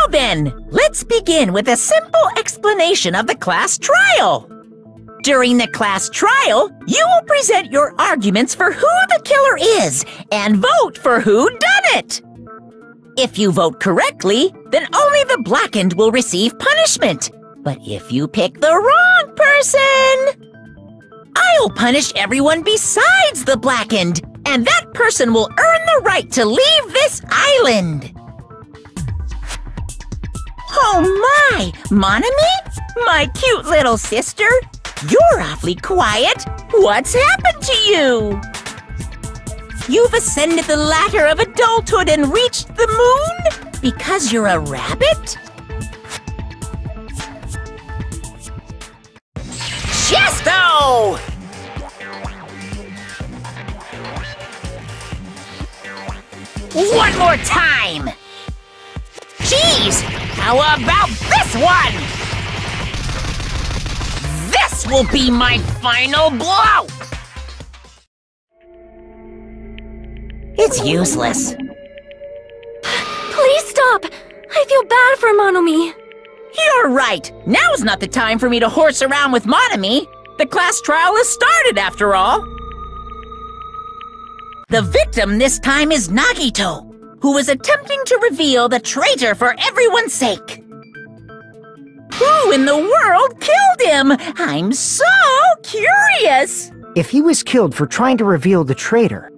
then, let's begin with a simple explanation of the class trial. During the class trial, you will present your arguments for who the killer is and vote for who done it. If you vote correctly, then only the blackened will receive punishment. But if you pick the wrong person, I'll punish everyone besides the blackened, and that person will earn the right to leave this island. Oh my, Monami? My cute little sister? You're awfully quiet. What's happened to you? You've ascended the ladder of adulthood and reached the moon? Because you're a rabbit? Chesto! One more time! Jeez! How about this one? This will be my final blow! It's useless. Please stop! I feel bad for Monomi. You're right! Now's not the time for me to horse around with Monomi. The class trial has started, after all. The victim this time is Nagito, who is attempting to reveal the traitor for everyone's sake. Who in the world killed him? I'm so curious! If he was killed for trying to reveal the traitor,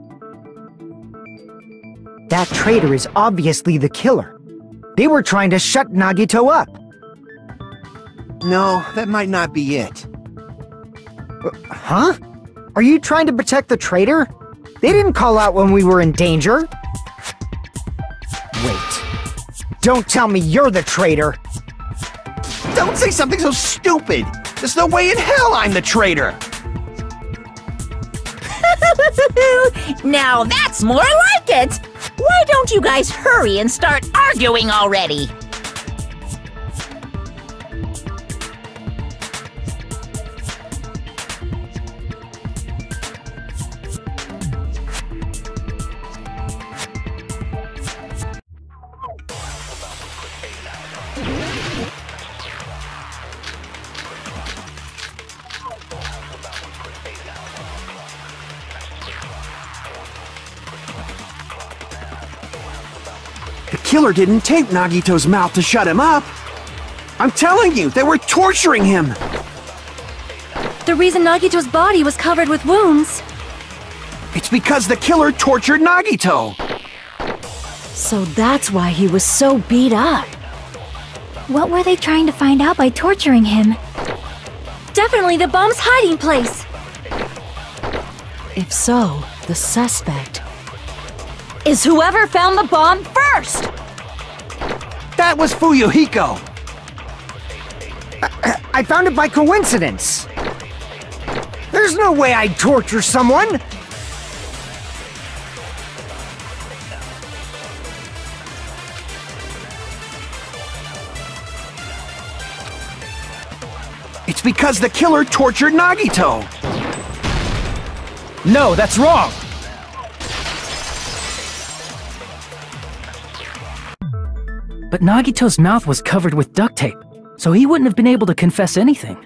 that traitor is obviously the killer. They were trying to shut Nagito up. No, that might not be it. Huh? Are you trying to protect the traitor? They didn't call out when we were in danger. Wait. Don't tell me you're the traitor. Don't say something so stupid! There's no way in hell I'm the traitor! Now that's more like it! Why don't you guys hurry and start arguing already? The killer didn't tape Nagito's mouth to shut him up! I'm telling you, they were torturing him! The reason Nagito's body was covered with wounds. It's because the killer tortured Nagito! So that's why he was so beat up. What were they trying to find out by torturing him? Definitely the bomb's hiding place! If so, the suspect is whoever found the bomb first! That was Fuyuhiko! I found it by coincidence. There's no way I'd torture someone. It's because the killer tortured Nagito! No, that's wrong! But Nagito's mouth was covered with duct tape, so he wouldn't have been able to confess anything.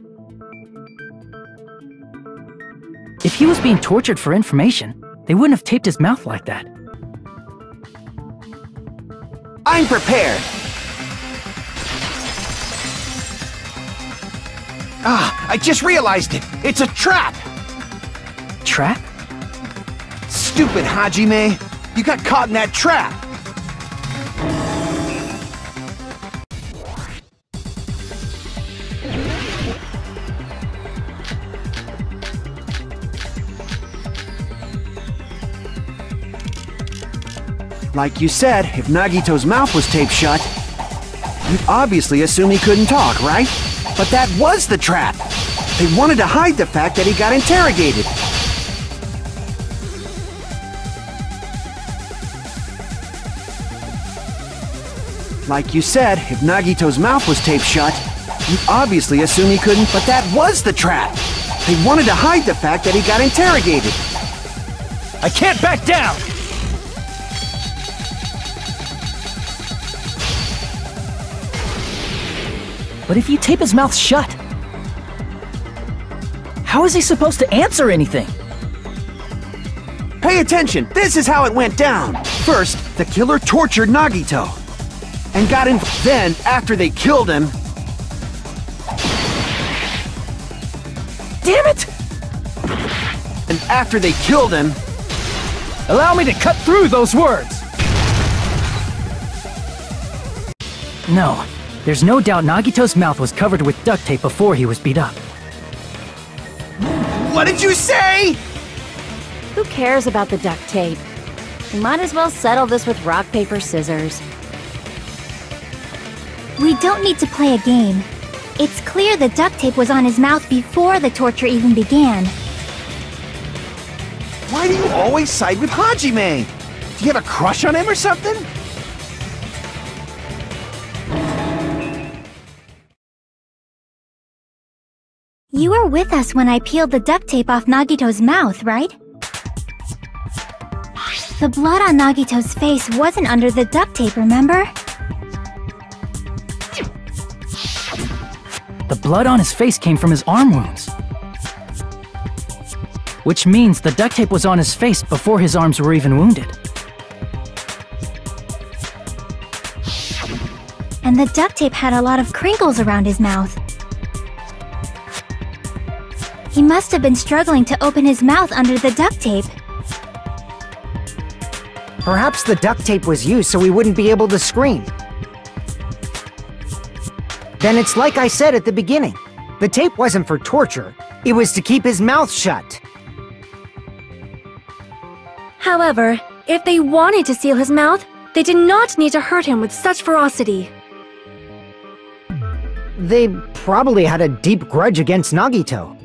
If he was being tortured for information, they wouldn't have taped his mouth like that. I'm prepared! Ah, I just realized it! It's a trap! Trap? Stupid Hajime! You got caught in that trap! Like you said, if Nagito's mouth was taped shut, you'd obviously assume he couldn't talk, right? But that was the trap! They wanted to hide the fact that he got interrogated. Like you said, if Nagito's mouth was taped shut, you'd obviously assume he couldn't, but that was the trap! They wanted to hide the fact that he got interrogated. I can't back down! But if you tape his mouth shut, how is he supposed to answer anything? Pay attention, this is how it went down. First, the killer tortured Nagito. And got in. Then, after they killed him... Damn it! And after they killed him... Allow me to cut through those words! No, there's no doubt Nagito's mouth was covered with duct tape before he was beat up. What did you say? Who cares about the duct tape? We might as well settle this with rock, paper, scissors. We don't need to play a game. It's clear the duct tape was on his mouth before the torture even began. Why do you always side with Hajime? Do you have a crush on him or something? You were with us when I peeled the duct tape off Nagito's mouth, right? The blood on Nagito's face wasn't under the duct tape, remember? The blood on his face came from his arm wounds. Which means the duct tape was on his face before his arms were even wounded. And the duct tape had a lot of crinkles around his mouth. He must have been struggling to open his mouth under the duct tape. Perhaps the duct tape was used so he wouldn't be able to scream. Then it's like I said at the beginning. The tape wasn't for torture. It was to keep his mouth shut. However, if they wanted to seal his mouth, they did not need to hurt him with such ferocity. They probably had a deep grudge against Nagito.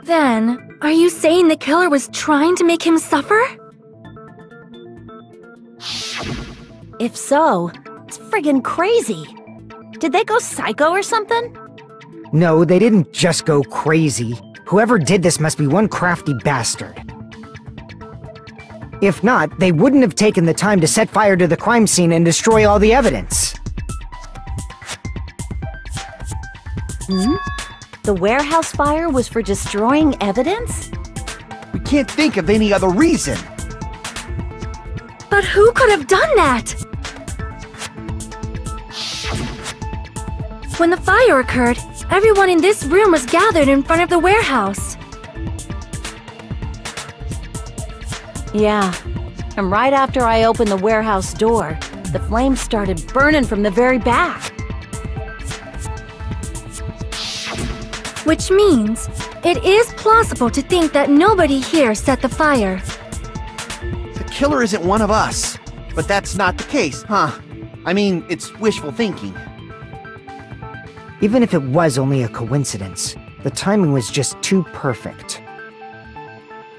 Then, are you saying the killer was trying to make him suffer? If so, it's friggin' crazy. Did they go psycho or something? No, they didn't just go crazy. Whoever did this must be one crafty bastard. If not, they wouldn't have taken the time to set fire to the crime scene and destroy all the evidence. The warehouse fire was for destroying evidence? We can't think of any other reason. But who could have done that? When the fire occurred, everyone in this room was gathered in front of the warehouse. Yeah, and right after I opened the warehouse door, the flames started burning from the very back. Which means, it is plausible to think that nobody here set the fire. The killer isn't one of us. But that's not the case, huh? I mean, it's wishful thinking. Even if it was only a coincidence, the timing was just too perfect.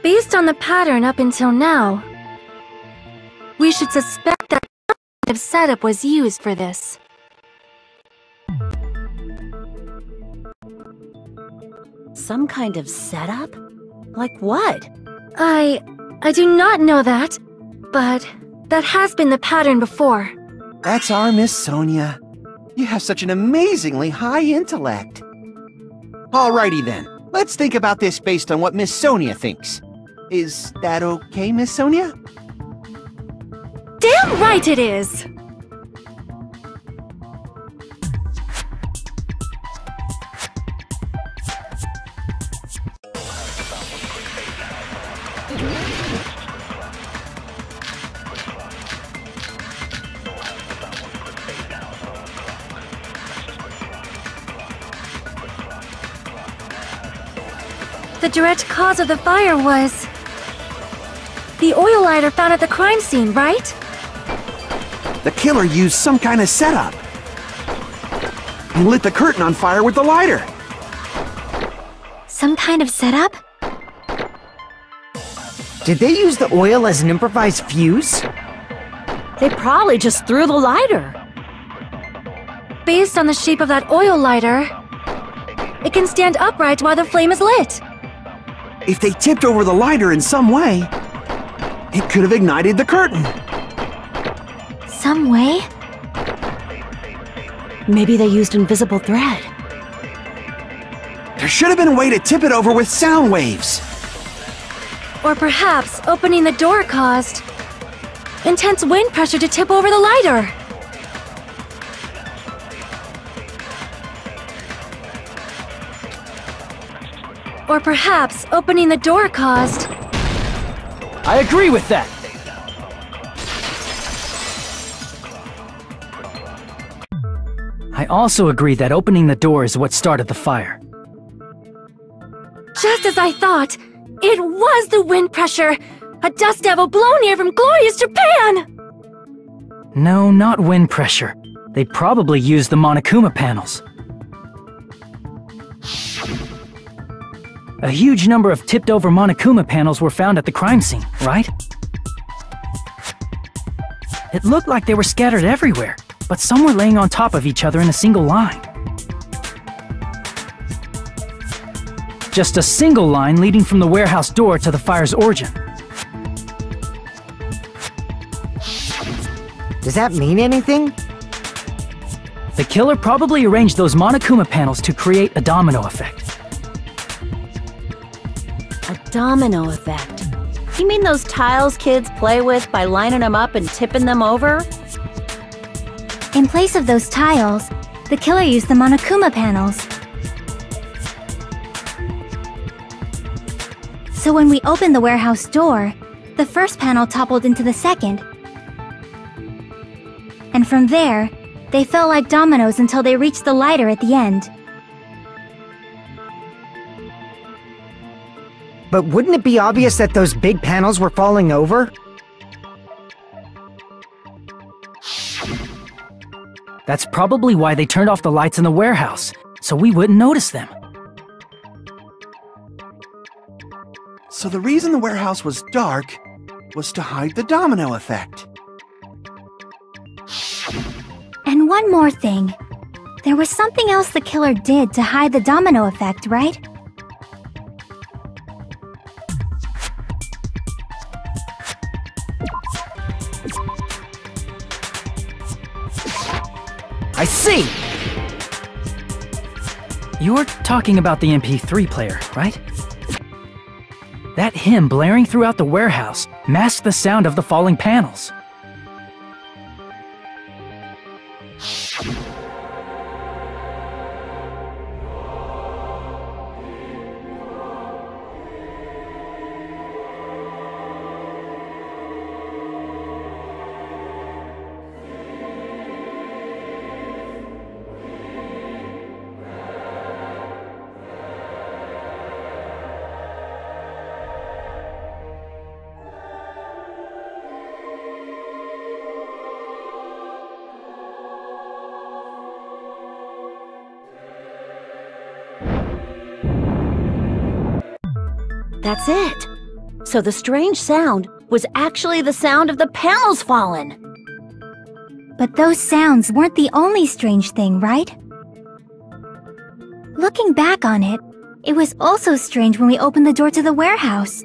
Based on the pattern up until now, we should suspect that some kind of setup was used for this. Some kind of setup? Like what? I do not know that, but that has been the pattern before. That's our Miss Sonia. You have such an amazingly high intellect. Alrighty then, let's think about this based on what Miss Sonia thinks. Is that okay, Miss Sonia? Damn right it is! The direct cause of the fire was the oil lighter found at the crime scene, right? The killer used some kind of setup. He lit the curtain on fire with the lighter. Some kind of setup? Did they use the oil as an improvised fuse? They probably just threw the lighter. Based on the shape of that oil lighter, it can stand upright while the flame is lit. If they tipped over the lighter in some way, it could have ignited the curtain. Some way? Maybe they used invisible thread. There should have been a way to tip it over with sound waves. Or perhaps opening the door caused intense wind pressure to tip over the lighter. Or perhaps opening the door caused... I agree with that. I also agree that opening the door is what started the fire. Just as I thought, it was the wind pressure! A dust devil blown here from glorious Japan! No, not wind pressure. They probably used the Monokuma panels. A huge number of tipped-over Monokuma panels were found at the crime scene, right? It looked like they were scattered everywhere, but some were laying on top of each other in a single line. Just a single line leading from the warehouse door to the fire's origin. Does that mean anything? The killer probably arranged those Monokuma panels to create a domino effect. A domino effect. You mean those tiles kids play with by lining them up and tipping them over? In place of those tiles, the killer used the Monokuma panels. So when we opened the warehouse door, the first panel toppled into the second. And from there, they fell like dominoes until they reached the lighter at the end. But wouldn't it be obvious that those big panels were falling over? That's probably why they turned off the lights in the warehouse, so we wouldn't notice them. So the reason the warehouse was dark was to hide the domino effect. And one more thing. There was something else the killer did to hide the domino effect, right? I see! You're talking about the MP3 player, right? That hymn blaring throughout the warehouse masked the sound of the falling panels. That's it. So the strange sound was actually the sound of the panels falling. But those sounds weren't the only strange thing, right? Looking back on it, it was also strange when we opened the door to the warehouse.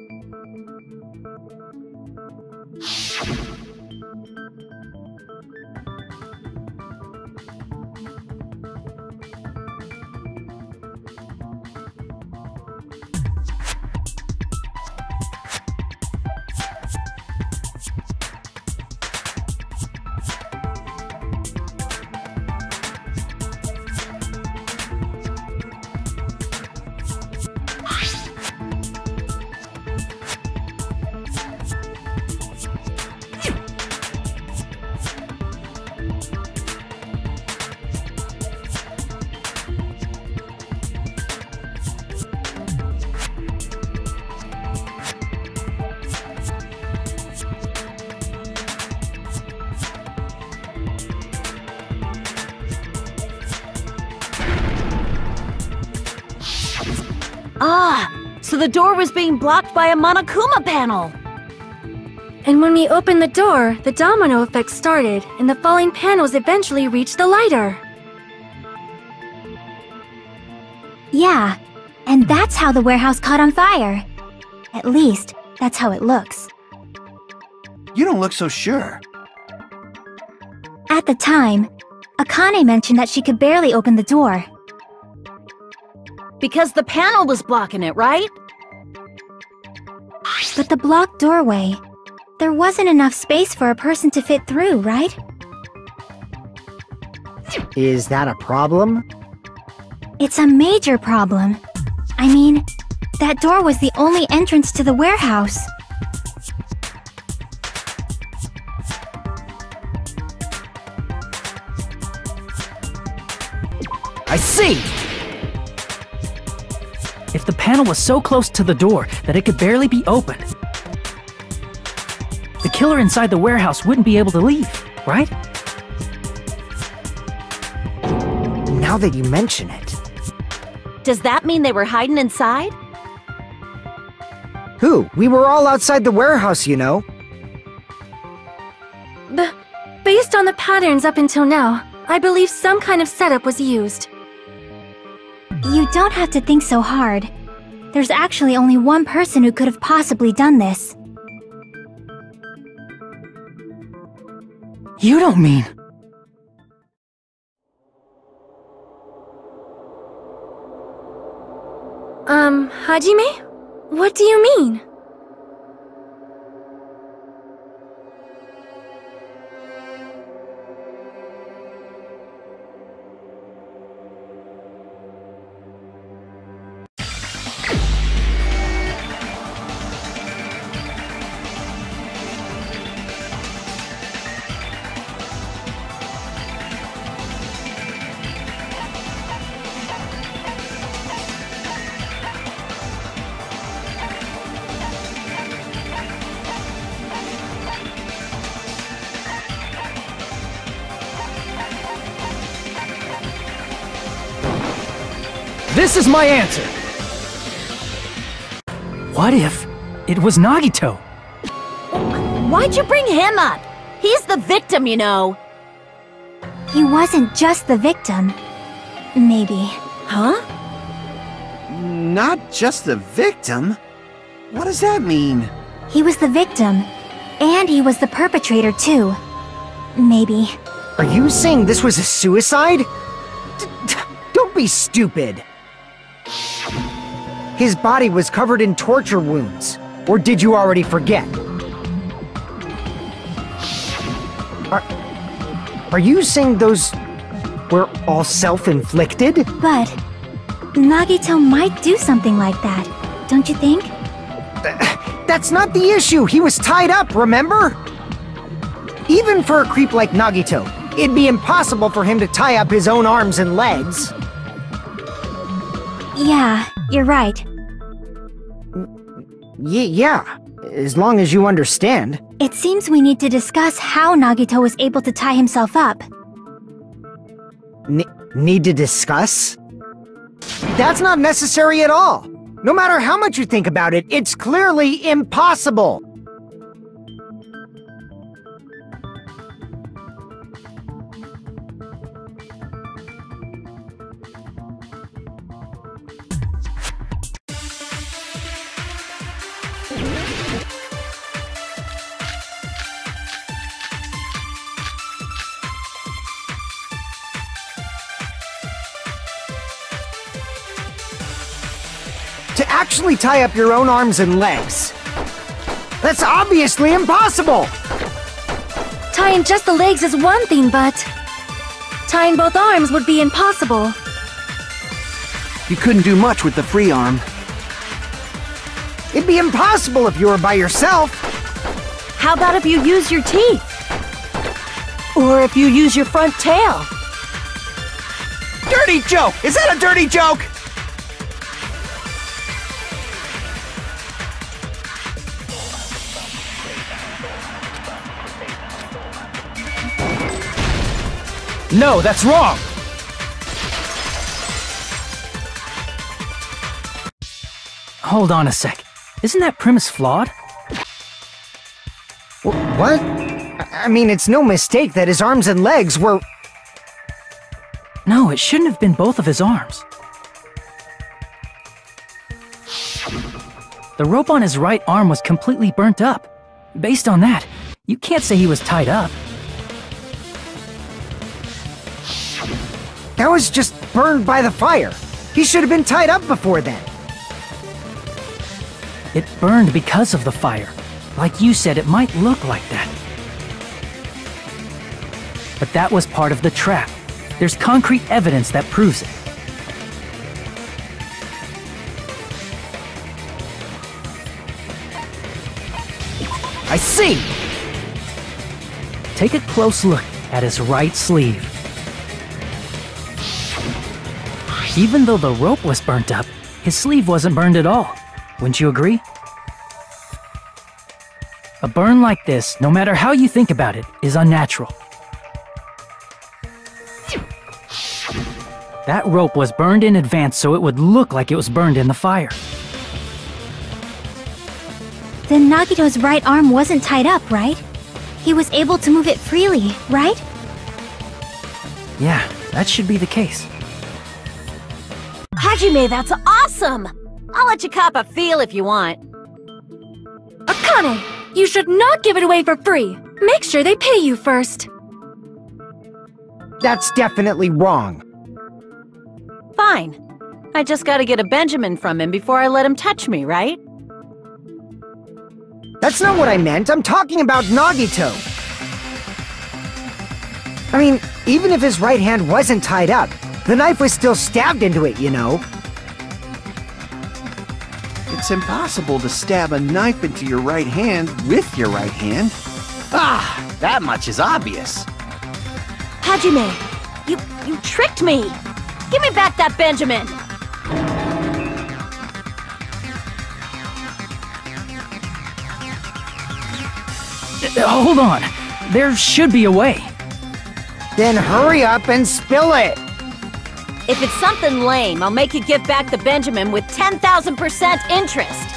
Ah, so the door was being blocked by a Monokuma panel. And when we opened the door, the domino effect started, and the falling panels eventually reached the lighter. Yeah, and that's how the warehouse caught on fire. At least, that's how it looks. You don't look so sure. At the time, Akane mentioned that she could barely open the door. Because the panel was blocking it, right? But the blocked doorway, there wasn't enough space for a person to fit through, right? Is that a problem? It's a major problem. I mean, that door was the only entrance to the warehouse. I see! If the panel was so close to the door that it could barely be opened, the killer inside the warehouse wouldn't be able to leave, right? Now that you mention it. Does that mean they were hiding inside? Who? We were all outside the warehouse, you know. Based on the patterns up until now, I believe some kind of setup was used. You don't have to think so hard. There's actually only one person who could have possibly done this. You don't mean... Hajime? What do you mean? This is my answer! What if it was Nagito? Why'd you bring him up? He's the victim, you know. He wasn't just the victim. Maybe. Huh? Not just the victim? What does that mean? He was the victim. And he was the perpetrator, too. Maybe. Are you saying this was a suicide? Don't be stupid! His body was covered in torture wounds. Or did you already forget? Are you saying those were all self-inflicted? But Nagito might do something like that, don't you think? That's not the issue! He was tied up, remember? Even for a creep like Nagito, it'd be impossible for him to tie up his own arms and legs. Yeah, you're right. Yeah, as long as you understand. It seems we need to discuss how Nagito was able to tie himself up. Need to discuss? That's not necessary at all! No matter how much you think about it, it's clearly impossible! To actually tie up your own arms and legs. That's obviously impossible! Tying just the legs is one thing, but tying both arms would be impossible. You couldn't do much with the free arm. It'd be impossible if you were by yourself. How about if you use your teeth? Or if you use your front tail? Dirty joke! Is that a dirty joke? No, that's wrong! Hold on a sec. Isn't that premise flawed? What? I mean, it's no mistake that his arms and legs were... No, it shouldn't have been both of his arms. The rope on his right arm was completely burnt up. Based on that, you can't say he was tied up. That was just burned by the fire. He should have been tied up before then. It burned because of the fire. Like you said, it might look like that. But that was part of the trap. There's concrete evidence that proves it. I see! Take a close look at his right sleeve. Even though the rope was burnt up, his sleeve wasn't burned at all. Wouldn't you agree? A burn like this, no matter how you think about it, is unnatural. That rope was burned in advance so it would look like it was burned in the fire. Then Nagito's right arm wasn't tied up, right? He was able to move it freely, right? Yeah, that should be the case. Hajime, that's awesome! I'll let you cop a feel if you want. Akane, you should not give it away for free. Make sure they pay you first. That's definitely wrong. Fine. I just gotta get a Benjamin from him before I let him touch me, right? That's not what I meant. I'm talking about Nagito. I mean, even if his right hand wasn't tied up, the knife was still stabbed into it, you know? It's impossible to stab a knife into your right hand with your right hand. Ah, that much is obvious. Hajime, you tricked me! Give me back that Benjamin! Hold on. There should be a way. Then hurry up and spill it! If it's something lame, I'll make you give back the Benjamin with 10,000% interest!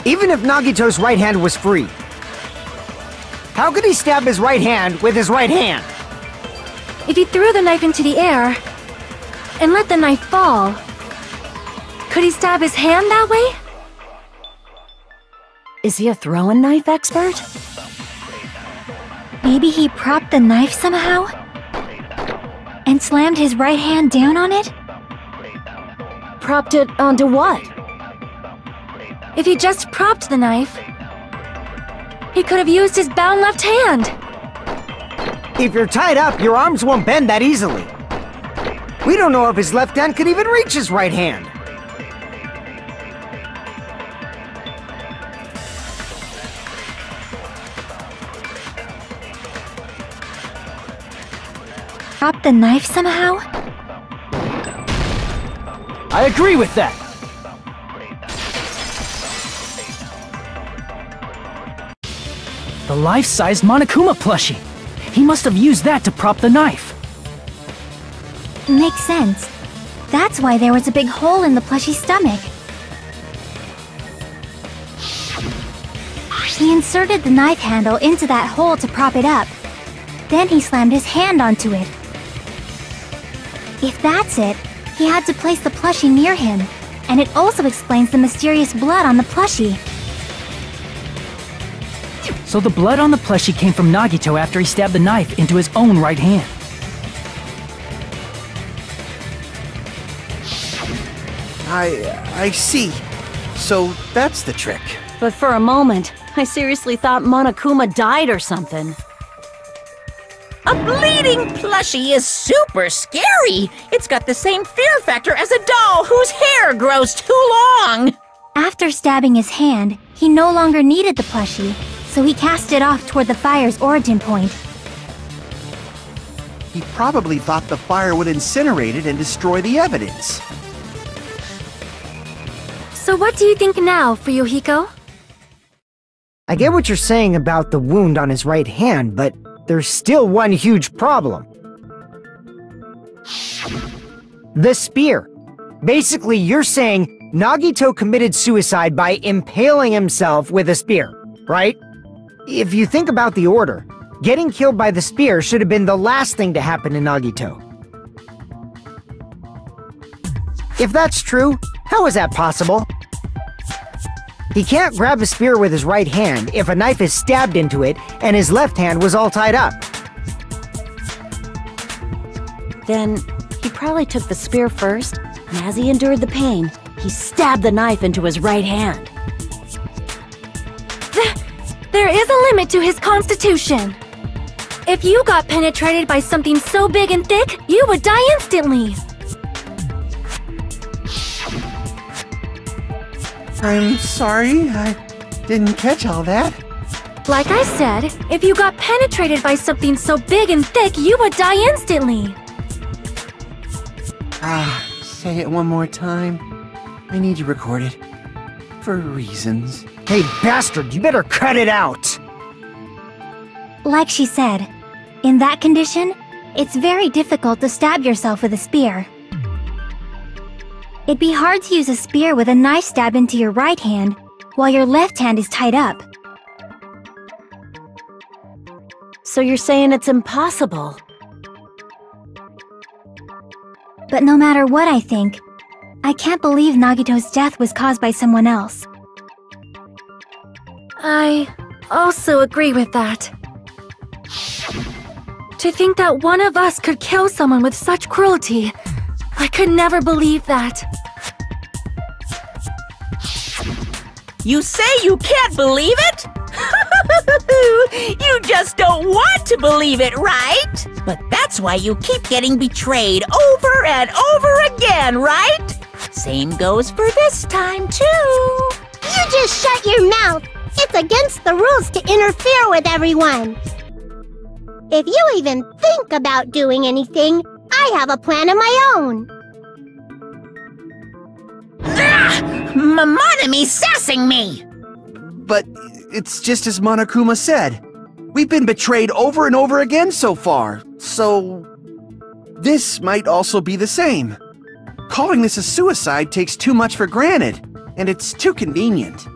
Even if Nagito's right hand was free, how could he stab his right hand with his right hand? If he threw the knife into the air and let the knife fall, could he stab his hand that way? Is he a throwing knife expert? Maybe he propped the knife somehow? And slammed his right hand down on it? Propped it onto what? If he just propped the knife, he could have used his bound left hand. If you're tied up, your arms won't bend that easily. We don't know if his left hand could even reach his right hand. Prop the knife somehow? I agree with that. The life-sized Monokuma plushie. He must have used that to prop the knife. Makes sense. That's why there was a big hole in the plushie's stomach. He inserted the knife handle into that hole to prop it up. Then he slammed his hand onto it. If that's it, he had to place the plushie near him. And it also explains the mysterious blood on the plushie. So the blood on the plushie came from Nagito after he stabbed the knife into his own right hand. I see. So that's the trick. But for a moment, I seriously thought Monokuma died or something. A bleeding plushie is super scary. It's got the same fear factor as a doll whose hair grows too long. After stabbing his hand, he no longer needed the plushie, so he cast it off toward the fire's origin point. He probably thought the fire would incinerate it and destroy the evidence. So what do you think now, Fuyuhiko? I get what you're saying about the wound on his right hand, but there's still one huge problem. The spear. Basically, you're saying Nagito committed suicide by impaling himself with a spear, right? If you think about the order, getting killed by the spear should have been the last thing to happen to Nagito. If that's true, how is that possible? He can't grab a spear with his right hand if a knife is stabbed into it and his left hand was all tied up. Then, he probably took the spear first, and as he endured the pain, he stabbed the knife into his right hand. There is a limit to his constitution. If you got penetrated by something so big and thick, you would die instantly. I'm sorry, I didn't catch all that. Like I said, if you got penetrated by something so big and thick, you would die instantly. Say it one more time. I need you recorded. For reasons. Hey, bastard, you better cut it out! Like she said, in that condition, it's very difficult to stab yourself with a spear. It'd be hard to use a spear with a knife stab into your right hand, while your left hand is tied up. So you're saying it's impossible? But no matter what I think, I can't believe Nagito's death was caused by someone else. I also agree with that. To think that one of us could kill someone with such cruelty, I could never believe that. You say you can't believe it? You just don't want to believe it, right? But that's why you keep getting betrayed over and over again, right? Same goes for this time, too. You just shut your mouth. It's against the rules to interfere with everyone. If you even think about doing anything, I have a plan of my own. Monome's sassing me! But it's just as Monokuma said. We've been betrayed over and over again so far, so this might also be the same. Calling this a suicide takes too much for granted, and it's too convenient.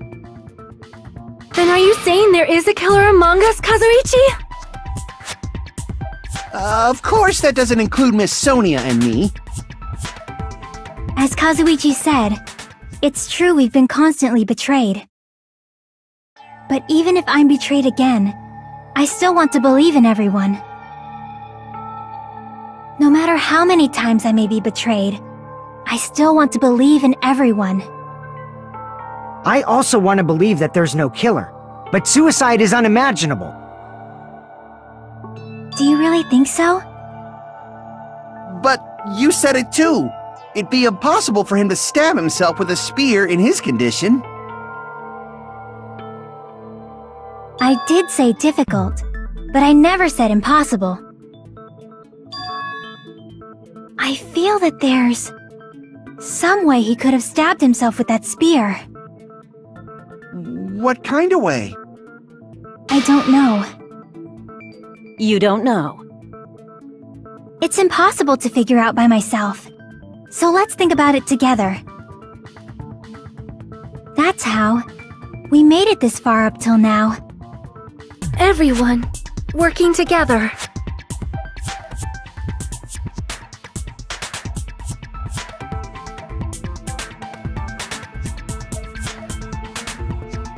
Then are you saying there is a killer among us, Kazuichi? Of course that doesn't include Miss Sonia and me. As Kazuichi said, it's true we've been constantly betrayed. But even if I'm betrayed again, I still want to believe in everyone. No matter how many times I may be betrayed, I still want to believe in everyone. I also want to believe that there's no killer, but suicide is unimaginable. Do you really think so? But you said it too. It'd be impossible for him to stab himself with a spear in his condition. I did say difficult, but I never said impossible. I feel that there's some way he could have stabbed himself with that spear. What kind of way? I don't know. You don't know. It's impossible to figure out by myself. So let's think about it together. That's how we made it this far up till now. Everyone, working together.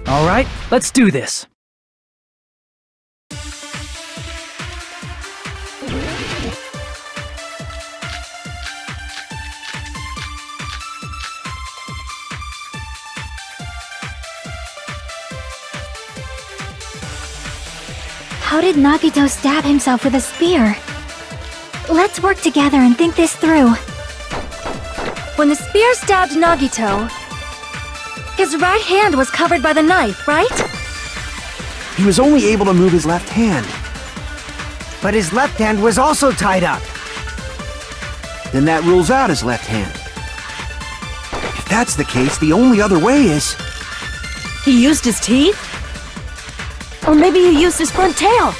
All right, let's do this. How did Nagito stab himself with a spear? Let's work together and think this through. When the spear stabbed Nagito, his right hand was covered by the knife, right? He was only able to move his left hand. But his left hand was also tied up. Then that rules out his left hand. If that's the case, the only other way is... He used his teeth? Or maybe he used his front tail.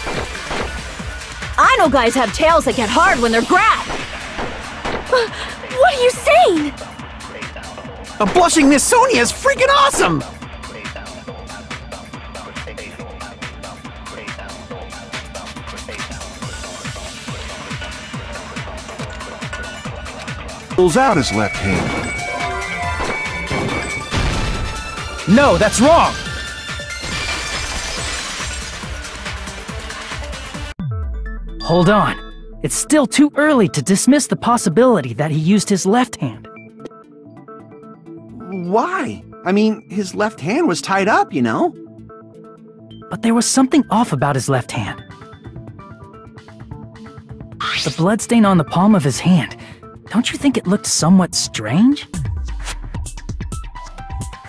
I know guys have tails that get hard when they're grabbed. What are you saying? A blushing Miss Sonia is freaking awesome! Pulls out his left hand. No, that's wrong! Hold on. It's still too early to dismiss the possibility that he used his left hand. Why? I mean, his left hand was tied up, you know? But there was something off about his left hand. The bloodstain on the palm of his hand. Don't you think it looked somewhat strange?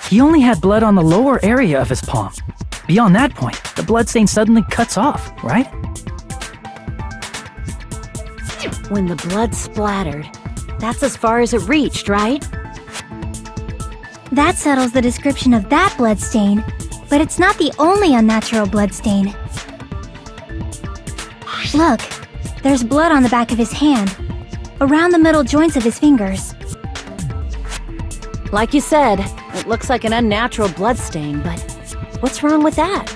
He only had blood on the lower area of his palm. Beyond that point, the bloodstain suddenly cuts off, right? When the blood splattered, that's as far as it reached, right? That settles the description of that bloodstain, but it's not the only unnatural bloodstain. Look, there's blood on the back of his hand, around the middle joints of his fingers. Like you said, it looks like an unnatural bloodstain, but what's wrong with that?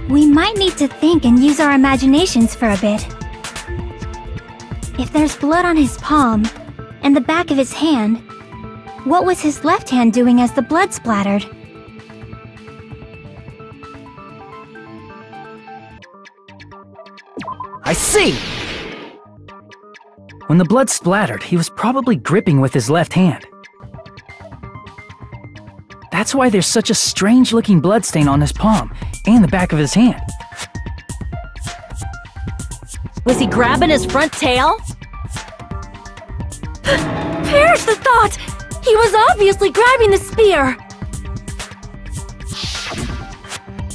We might need to think and use our imaginations for a bit. If there's blood on his palm and the back of his hand, what was his left hand doing as the blood splattered? I see! When the blood splattered, he was probably gripping with his left hand. That's why there's such a strange-looking bloodstain on his palm and the back of his hand. Was he grabbing his front tail? Perish the thought! He was obviously grabbing the spear!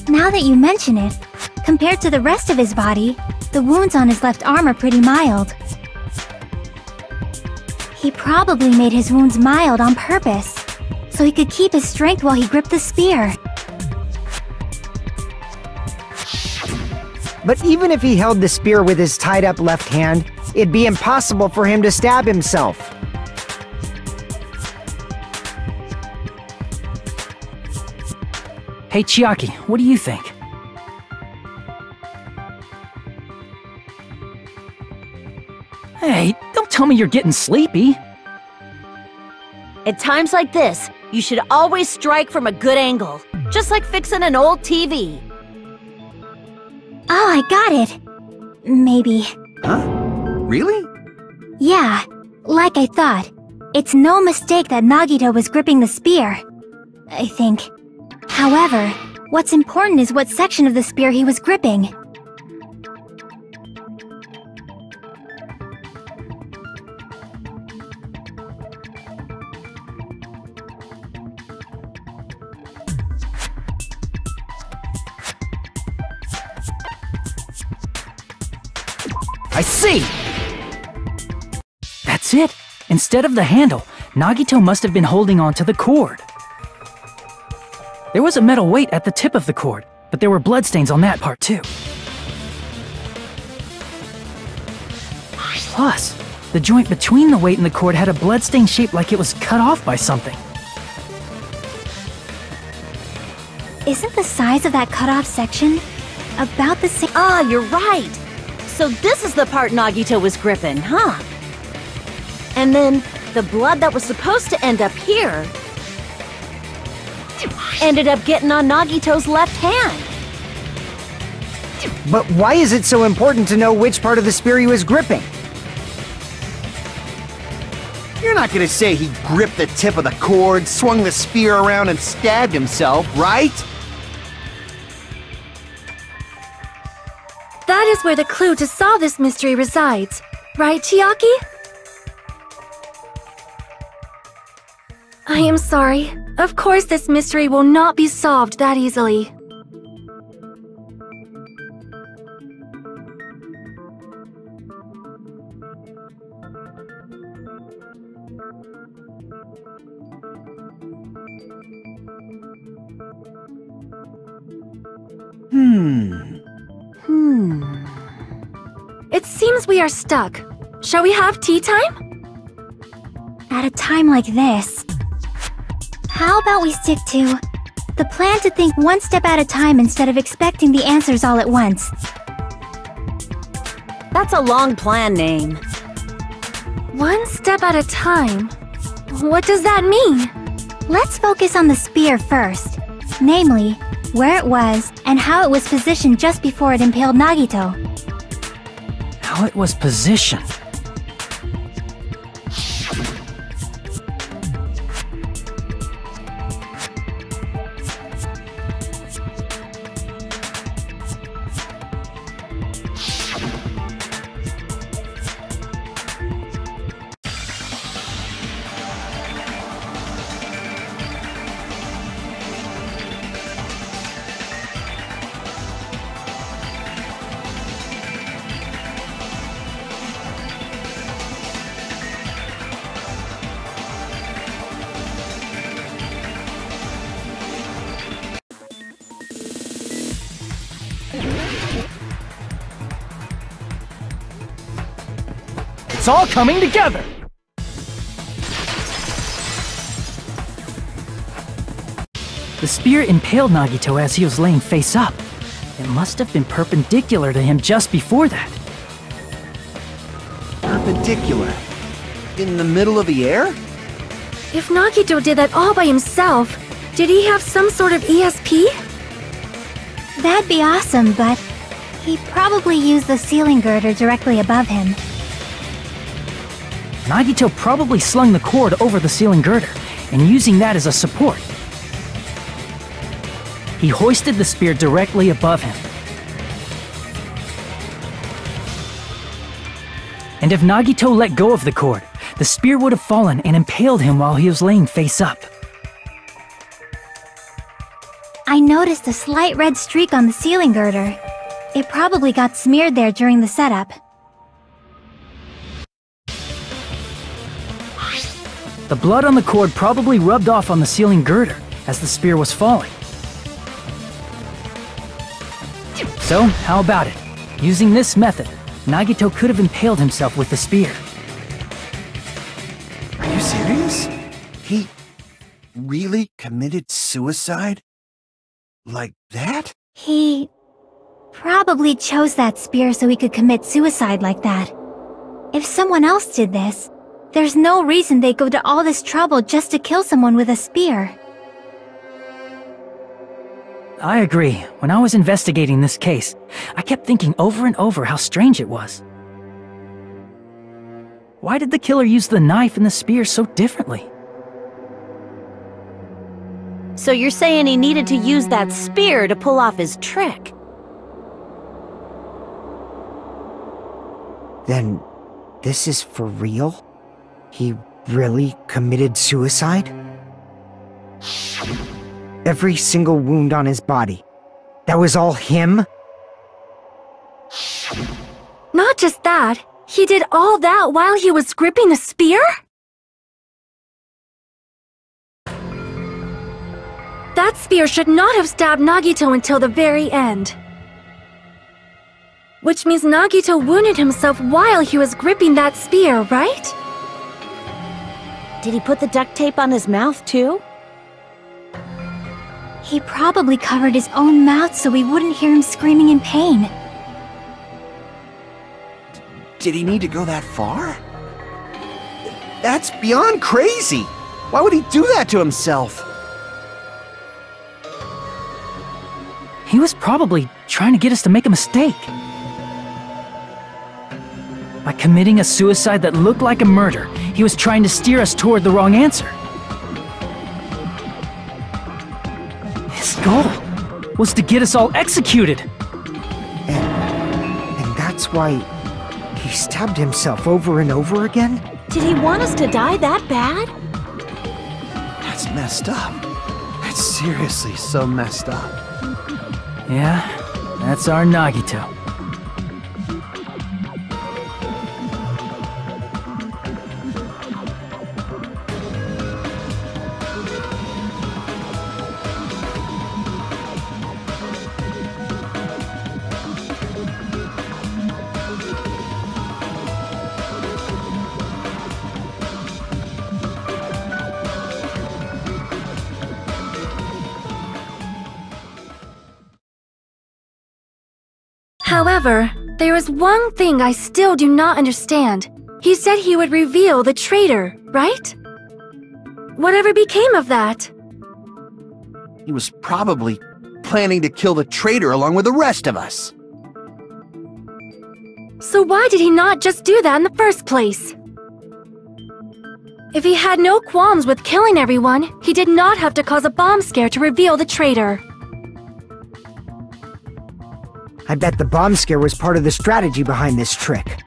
Now that you mention it, compared to the rest of his body, the wounds on his left arm are pretty mild. He probably made his wounds mild on purpose, so he could keep his strength while he gripped the spear. But even if he held the spear with his tied-up left hand, it'd be impossible for him to stab himself. Hey Chiaki, what do you think? Hey, don't tell me you're getting sleepy. At times like this, you should always strike from a good angle, just like fixing an old TV. Oh, I got it. Maybe. Huh? Really? Yeah, like I thought. It's no mistake that Nagito was gripping the spear, I think. However, what's important is what section of the spear he was gripping. I see! That's it! Instead of the handle, Nagito must have been holding on to the cord. There was a metal weight at the tip of the cord, but there were bloodstains on that part too. Plus, the joint between the weight and the cord had a bloodstain shaped like it was cut off by something. Isn't the size of that cut-off section about the same? Ah, you're right! So this is the part Nagito was gripping, huh? And then, the blood that was supposed to end up here ended up getting on Nagito's left hand. But why is it so important to know which part of the spear he was gripping? You're not gonna say he gripped the tip of the cord, swung the spear around, and stabbed himself, right? That is where the clue to solve this mystery resides. Right, Chiaki? I am sorry. Of course this mystery will not be solved that easily. It seems we are stuck. Shall we have tea time? at a time like this. How about we stick to the plan to think one step at a time instead of expecting the answers all at once? That's a long plan name. One step at a time. What does that mean? Let's focus on the spear first. Namely, where it was and how it was positioned just before it impaled Nagito. How it was positioned. It's all coming together! The spear impaled Nagito as he was laying face up. It must have been perpendicular to him just before that. Perpendicular? In the middle of the air? If Nagito did that all by himself, did he have some sort of ESP? That'd be awesome, but he probably used the ceiling girder directly above him. Nagito probably slung the cord over the ceiling girder, and using that as a support. He hoisted the spear directly above him. And if Nagito let go of the cord, the spear would have fallen and impaled him while he was laying face up. I noticed a slight red streak on the ceiling girder. It probably got smeared there during the setup. The blood on the cord probably rubbed off on the ceiling girder as the spear was falling. So, how about it? Using this method, Nagito could have impaled himself with the spear. Are you serious? He really committed suicide? Like that? He probably chose that spear so he could commit suicide like that. If someone else did this, there's no reason they'd go to all this trouble just to kill someone with a spear. I agree. When I was investigating this case, I kept thinking over and over how strange it was. Why did the killer use the knife and the spear so differently? So you're saying he needed to use that spear to pull off his trick? Then, this is for real? He really committed suicide? Every single wound on his body. That was all him? Not just that, he did all that while he was gripping the spear? That spear should not have stabbed Nagito until the very end. Which means Nagito wounded himself while he was gripping that spear, right? Did he put the duct tape on his mouth too? He probably covered his own mouth so we wouldn't hear him screaming in pain. Did he need to go that far? That's beyond crazy! Why would he do that to himself? He was probably trying to get us to make a mistake. By committing a suicide that looked like a murder, he was trying to steer us toward the wrong answer. His goal was to get us all executed. And that's why he stabbed himself over and over again? Did he want us to die that bad? That's messed up. That's seriously so messed up. Yeah, that's our Nagito. However, there is one thing I still do not understand. He said he would reveal the traitor, right? Whatever became of that? He was probably planning to kill the traitor along with the rest of us. So why did he not just do that in the first place? If he had no qualms with killing everyone, he did not have to cause a bomb scare to reveal the traitor. I bet the bomb scare was part of the strategy behind this trick.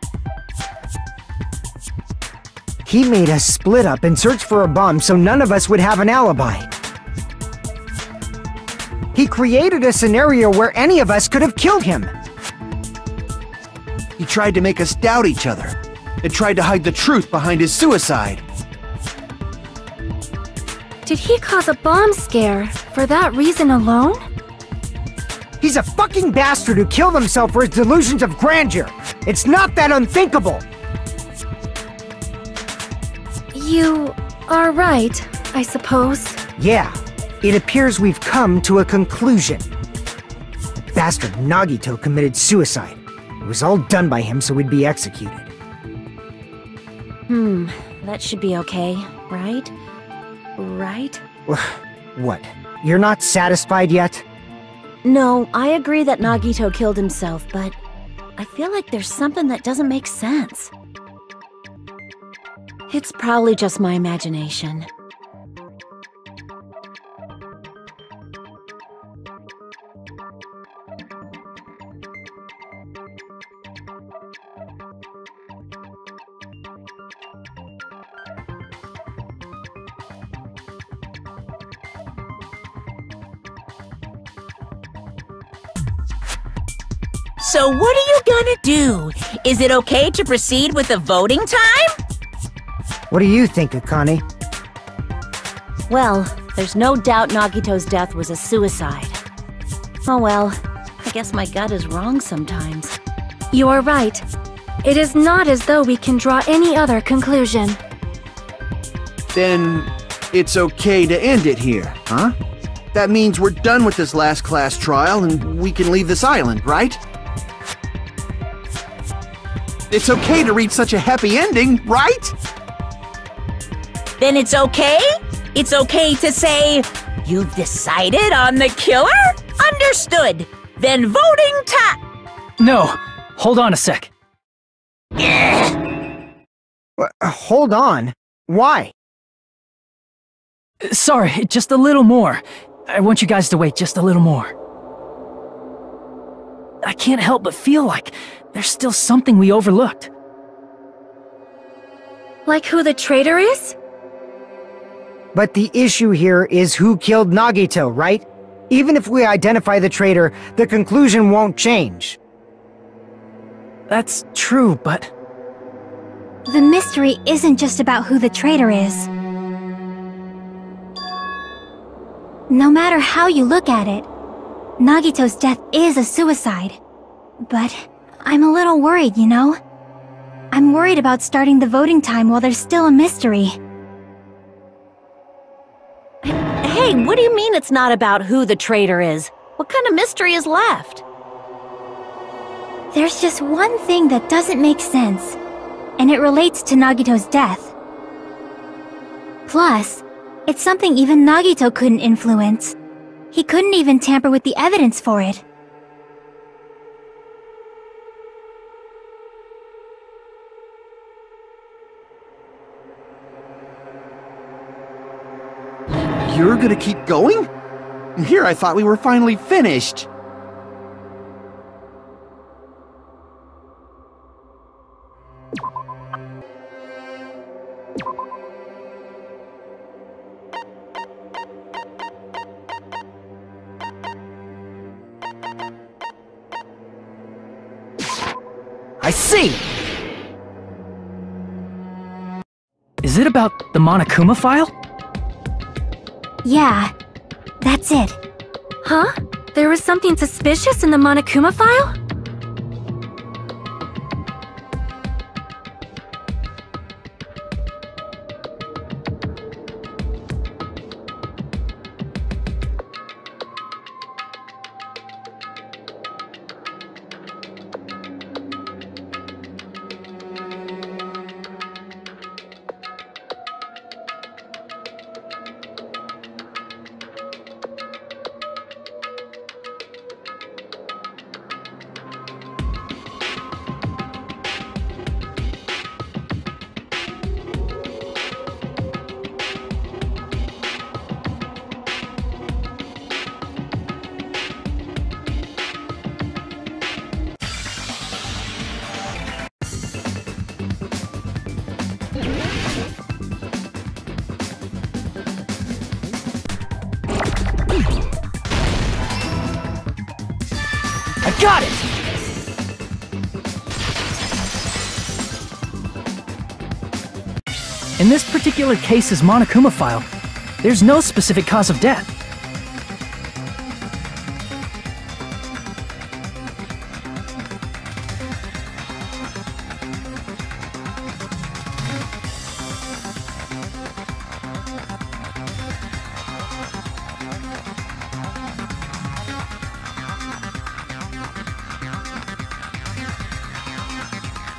He made us split up and search for a bomb so none of us would have an alibi. He created a scenario where any of us could have killed him. He tried to make us doubt each other, and tried to hide the truth behind his suicide. Did he cause a bomb scare for that reason alone? He's a fucking bastard who killed himself for his delusions of grandeur. It's not that unthinkable. You are right, I suppose. Yeah, it appears we've come to a conclusion. The bastard Nagito committed suicide. It was all done by him so we'd be executed. That should be okay, right? Right? What? You're not satisfied yet? No, I agree that Nagito killed himself, but I feel like there's something that doesn't make sense. It's probably just my imagination. So what are you gonna do? Is it okay to proceed with the voting time? What do you think, Akane? Well, there's no doubt Nagito's death was a suicide. Oh well, I guess my gut is wrong sometimes. You are right. It is not as though we can draw any other conclusion. Then it's okay to end it here, huh? That means we're done with this last class trial and we can leave this island, right? It's okay to reach such a happy ending, right? Then it's okay? It's okay to say, you've decided on the killer? Understood. Then voting time. No, hold on a sec. Hold on. Why? Sorry, just a little more. I want you guys to wait just a little more. I can't help but feel like there's still something we overlooked. Like who the traitor is? But the issue here is who killed Nagito, right? Even if we identify the traitor, the conclusion won't change. That's true, but... The mystery isn't just about who the traitor is. No matter how you look at it, Nagito's death is a suicide. But I'm a little worried, you know? I'm worried about starting the voting time while there's still a mystery. Hey, what do you mean it's not about who the traitor is? What kind of mystery is left? There's just one thing that doesn't make sense, and it relates to Nagito's death. Plus, it's something even Nagito couldn't influence. He couldn't even tamper with the evidence for it. You're gonna keep going? Here I thought we were finally finished. I see! Is it about the Monokuma file? Yeah, that's it. Huh? There was something suspicious in the Monokuma file? Got it! In this particular case's Monokuma file, there's no specific cause of death.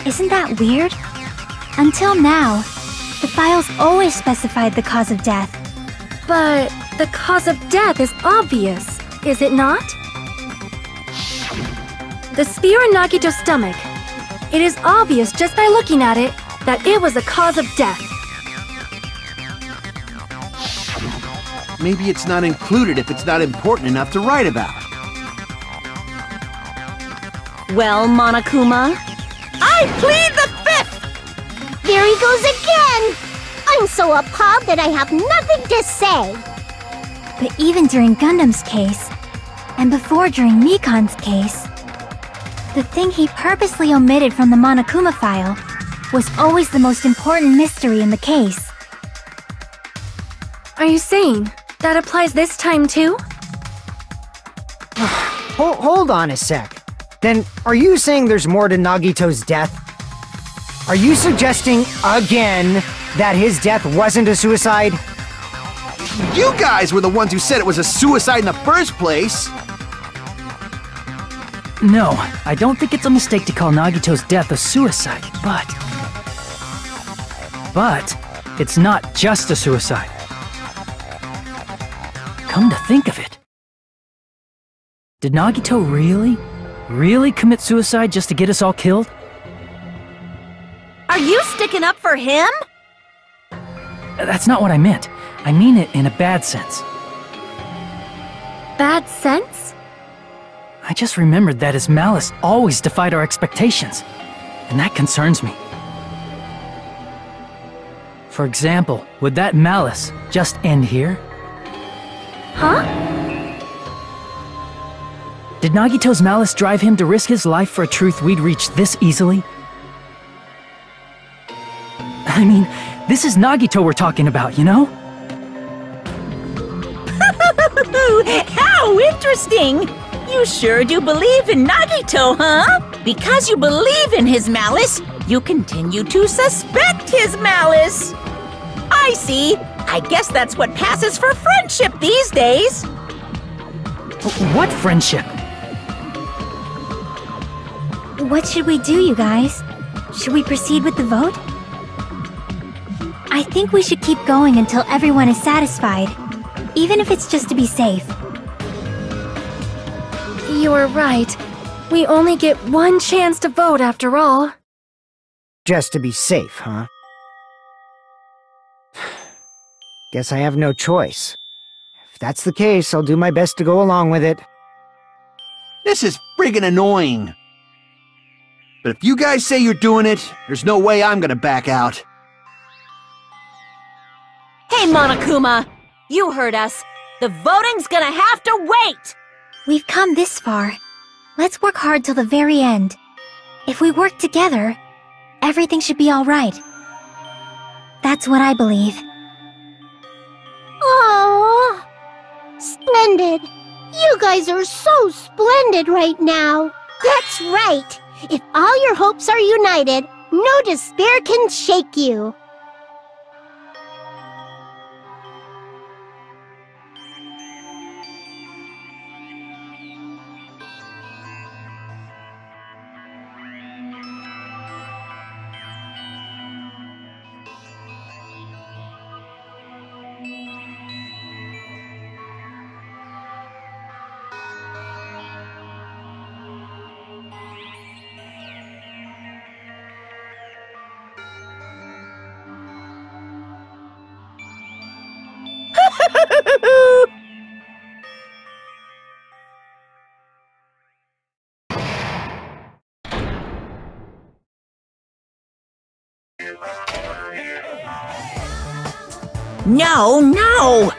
Isn't that weird? Until now, the files always specified the cause of death. But the cause of death is obvious, is it not? The spear in Nagito's stomach. It is obvious just by looking at it that it was the cause of death. Maybe it's not included if it's not important enough to write about. Well, Monokuma, I plead the fifth! There he goes again! I'm so appalled that I have nothing to say. But even during Gundam's case, and before during Mikan's case, the thing he purposely omitted from the Monokuma file was always the most important mystery in the case. Are you saying that applies this time too? Hold on a sec. Then, are you saying there's more to Nagito's death? Are you suggesting, again, that his death wasn't a suicide? You guys were the ones who said it was a suicide in the first place! No, I don't think it's a mistake to call Nagito's death a suicide, but it's not just a suicide. Come to think of it, did Nagito really commit suicide just to get us all killed? are you sticking up for him? That's not what I meant. I mean it in a bad sense. Bad sense? I just remembered that his malice always defied our expectations, and that concerns me. For example, would that malice just end here? Huh? Did Nagito's malice drive him to risk his life for a truth we'd reach this easily? I mean, this is Nagito we're talking about, you know? How interesting! You sure do believe in Nagito, huh? Because you believe in his malice, you continue to suspect his malice. I see. I guess that's what passes for friendship these days. What friendship? What should we do, you guys? Should we proceed with the vote? I think we should keep going until everyone is satisfied, even if it's just to be safe. You're right. We only get one chance to vote after all. Just to be safe, huh? Guess I have no choice. If that's the case, I'll do my best to go along with it. This is friggin' annoying. But if you guys say you're doing it, there's no way I'm gonna back out. Hey, Monokuma! You heard us. The voting's gonna have to wait! We've come this far. Let's work hard till the very end. If we work together, everything should be alright. That's what I believe. Aww. Splendid. You guys are so splendid right now. That's right. If all your hopes are united, no despair can shake you. No, no!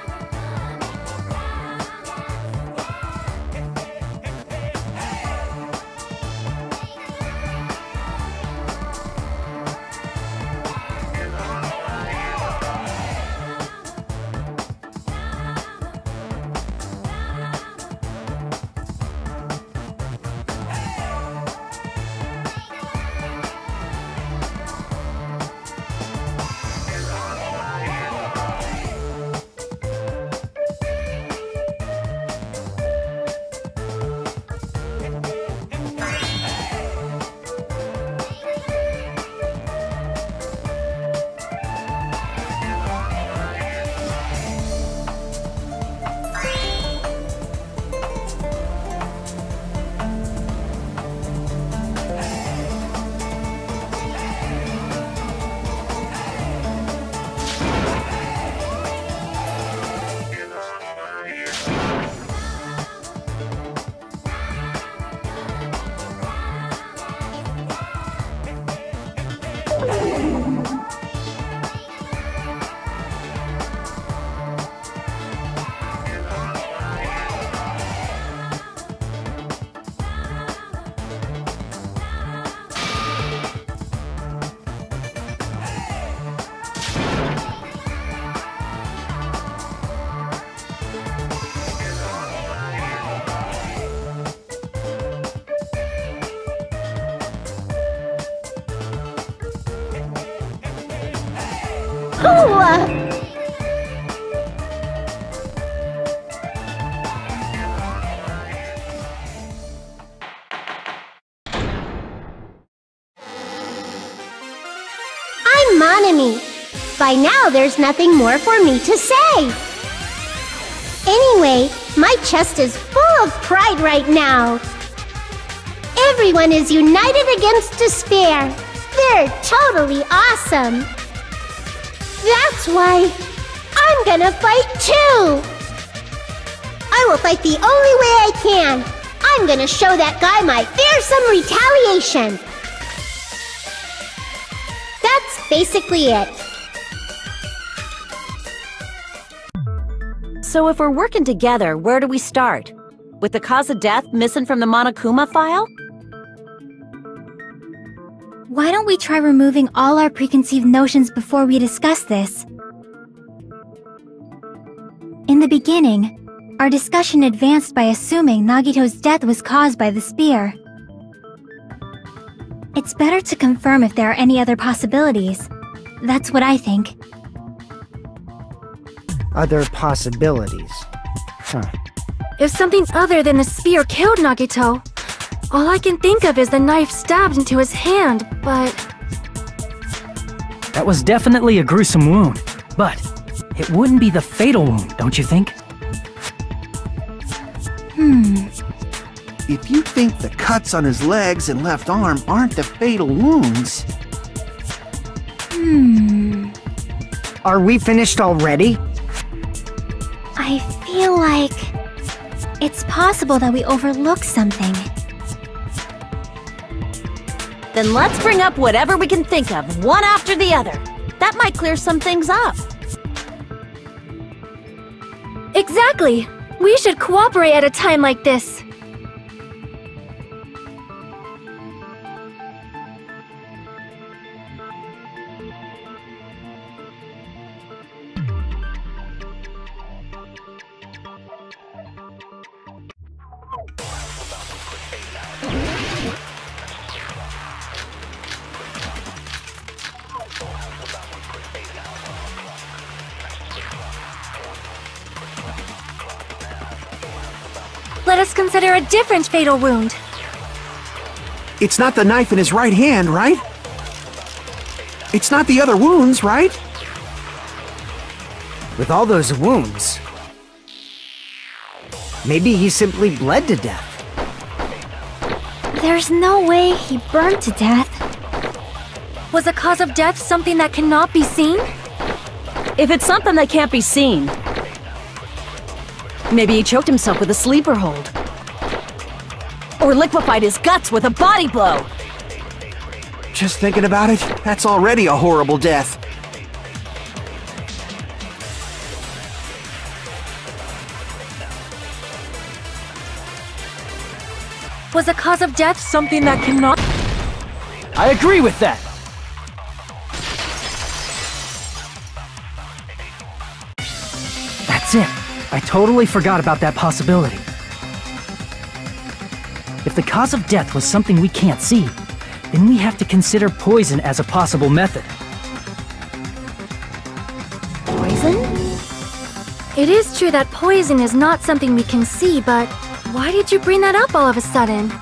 Ooh! I'm Monami. By now, there's nothing more for me to say. Anyway, my chest is full of pride right now. Everyone is united against despair. They're totally awesome. That's why I'm gonna fight too. I will fight the only way I can. I'm gonna show that guy my fearsome retaliation. That's basically it. So if we're working together, where do we start? With the cause of death missing from the Monokuma file? Why don't we try removing all our preconceived notions before we discuss this? In the beginning, our discussion advanced by assuming Nagito's death was caused by the spear. It's better to confirm if there are any other possibilities. That's what I think. Other possibilities. Huh. If something other than the spear killed Nagito, all I can think of is the knife stabbed into his hand, but... That was definitely a gruesome wound, but it wouldn't be the fatal wound, don't you think? If you think the cuts on his legs and left arm aren't the fatal wounds... Are we finished already? I feel like... it's possible that we overlooked something. Then let's bring up whatever we can think of, one after the other. That might clear some things up. Exactly! We should cooperate at a time like this. Let us consider a different fatal wound. It's not the knife in his right hand, right? It's not the other wounds, right? With all those wounds, maybe he simply bled to death. There's no way he burned to death. Was the cause of death something that cannot be seen? If it's something that can't be seen, maybe he choked himself with a sleeper hold. Or liquefied his guts with a body blow. Just thinking about it, that's already a horrible death. Was the cause of death something that cannot... I agree with that! That's it. I totally forgot about that possibility. If the cause of death was something we can't see, then we have to consider poison as a possible method. Poison? It is true that poison is not something we can see, but why did you bring that up all of a sudden?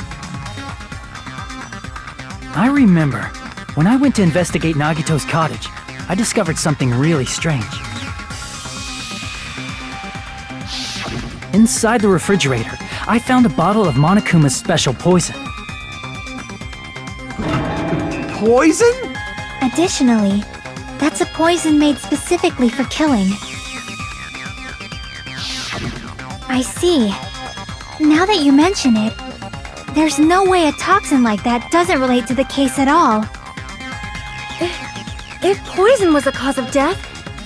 I remember, when I went to investigate Nagito's cottage, I discovered something really strange. Inside the refrigerator, I found a bottle of Monokuma's special poison. Poison? Additionally, that's a poison made specifically for killing. I see. Now that you mention it, there's no way a toxin like that doesn't relate to the case at all. If poison was the cause of death,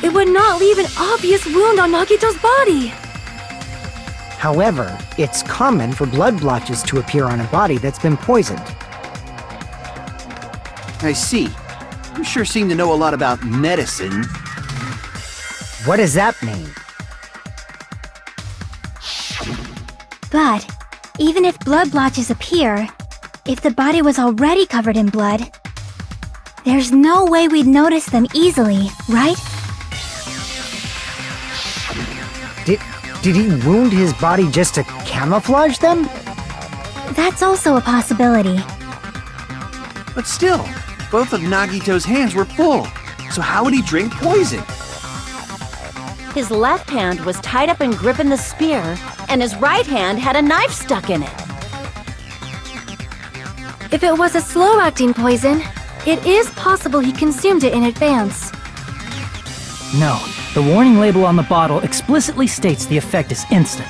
it would not leave an obvious wound on Nagito's body. However, it's common for blood blotches to appear on a body that's been poisoned. I see. You sure seem to know a lot about medicine. What does that mean? But, even if blood blotches appear, if the body was already covered in blood, there's no way we'd notice them easily, right? Did he wound his body just to camouflage them? That's also a possibility. But still, both of Nagito's hands were full. So how would he drink poison? His left hand was tied up and gripping the spear, and his right hand had a knife stuck in it. If it was a slow-acting poison, it is possible he consumed it in advance. No, the warning label on the bottle explicitly states the effect is instant.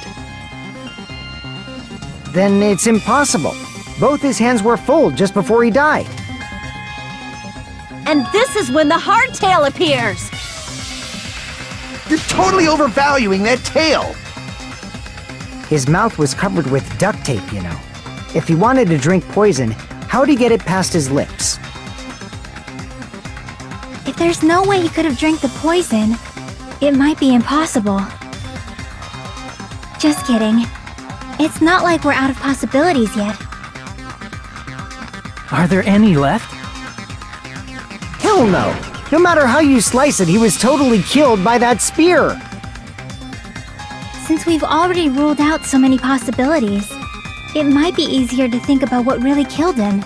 Then it's impossible. Both his hands were full just before he died. And this is when the hardtail appears! You're totally overvaluing that tail! His mouth was covered with duct tape, you know. If he wanted to drink poison, how'd he get it past his lips? If there's no way he could have drank the poison, it might be impossible. Just kidding. It's not like we're out of possibilities yet. Are there any left? Hell no! No matter how you slice it, he was totally killed by that spear! Since we've already ruled out so many possibilities, it might be easier to think about what really killed him.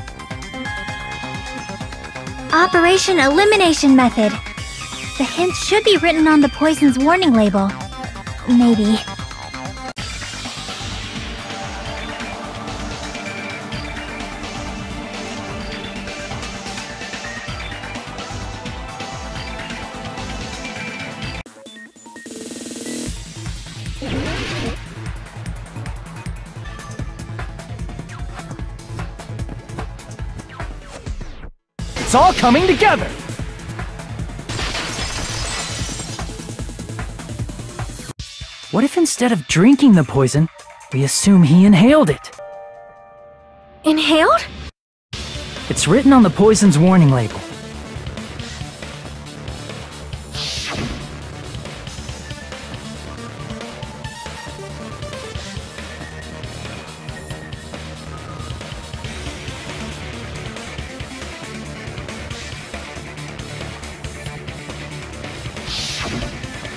Operation Elimination Method. The hint should be written on the poison's warning label. Maybe. It's all coming together! What if instead of drinking the poison, we assume he inhaled it? Inhaled? It's written on the poison's warning label.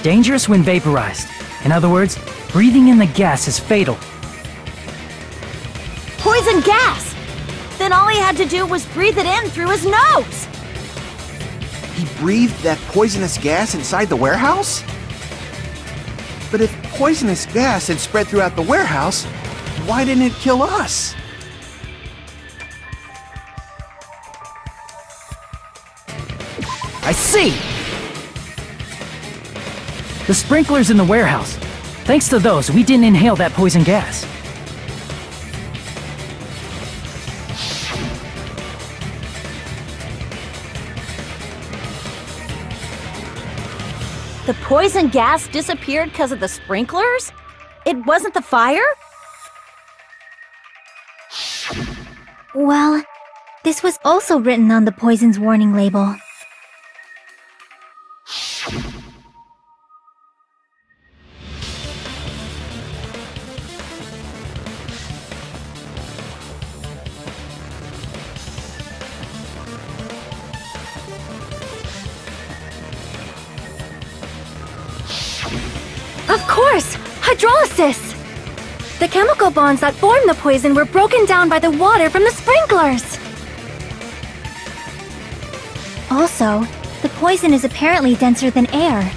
Dangerous when vaporized. In other words, breathing in the gas is fatal. Poison gas! Then all he had to do was breathe it in through his nose! He breathed that poisonous gas inside the warehouse? But if poisonous gas had spread throughout the warehouse, why didn't it kill us? I see! The sprinklers in the warehouse. Thanks to those, we didn't inhale that poison gas. The poison gas disappeared because of the sprinklers? It wasn't the fire? Well, this was also written on the poison's warning label. Of course! Hydrolysis! The chemical bonds that formed the poison were broken down by the water from the sprinklers! Also, the poison is apparently denser than air,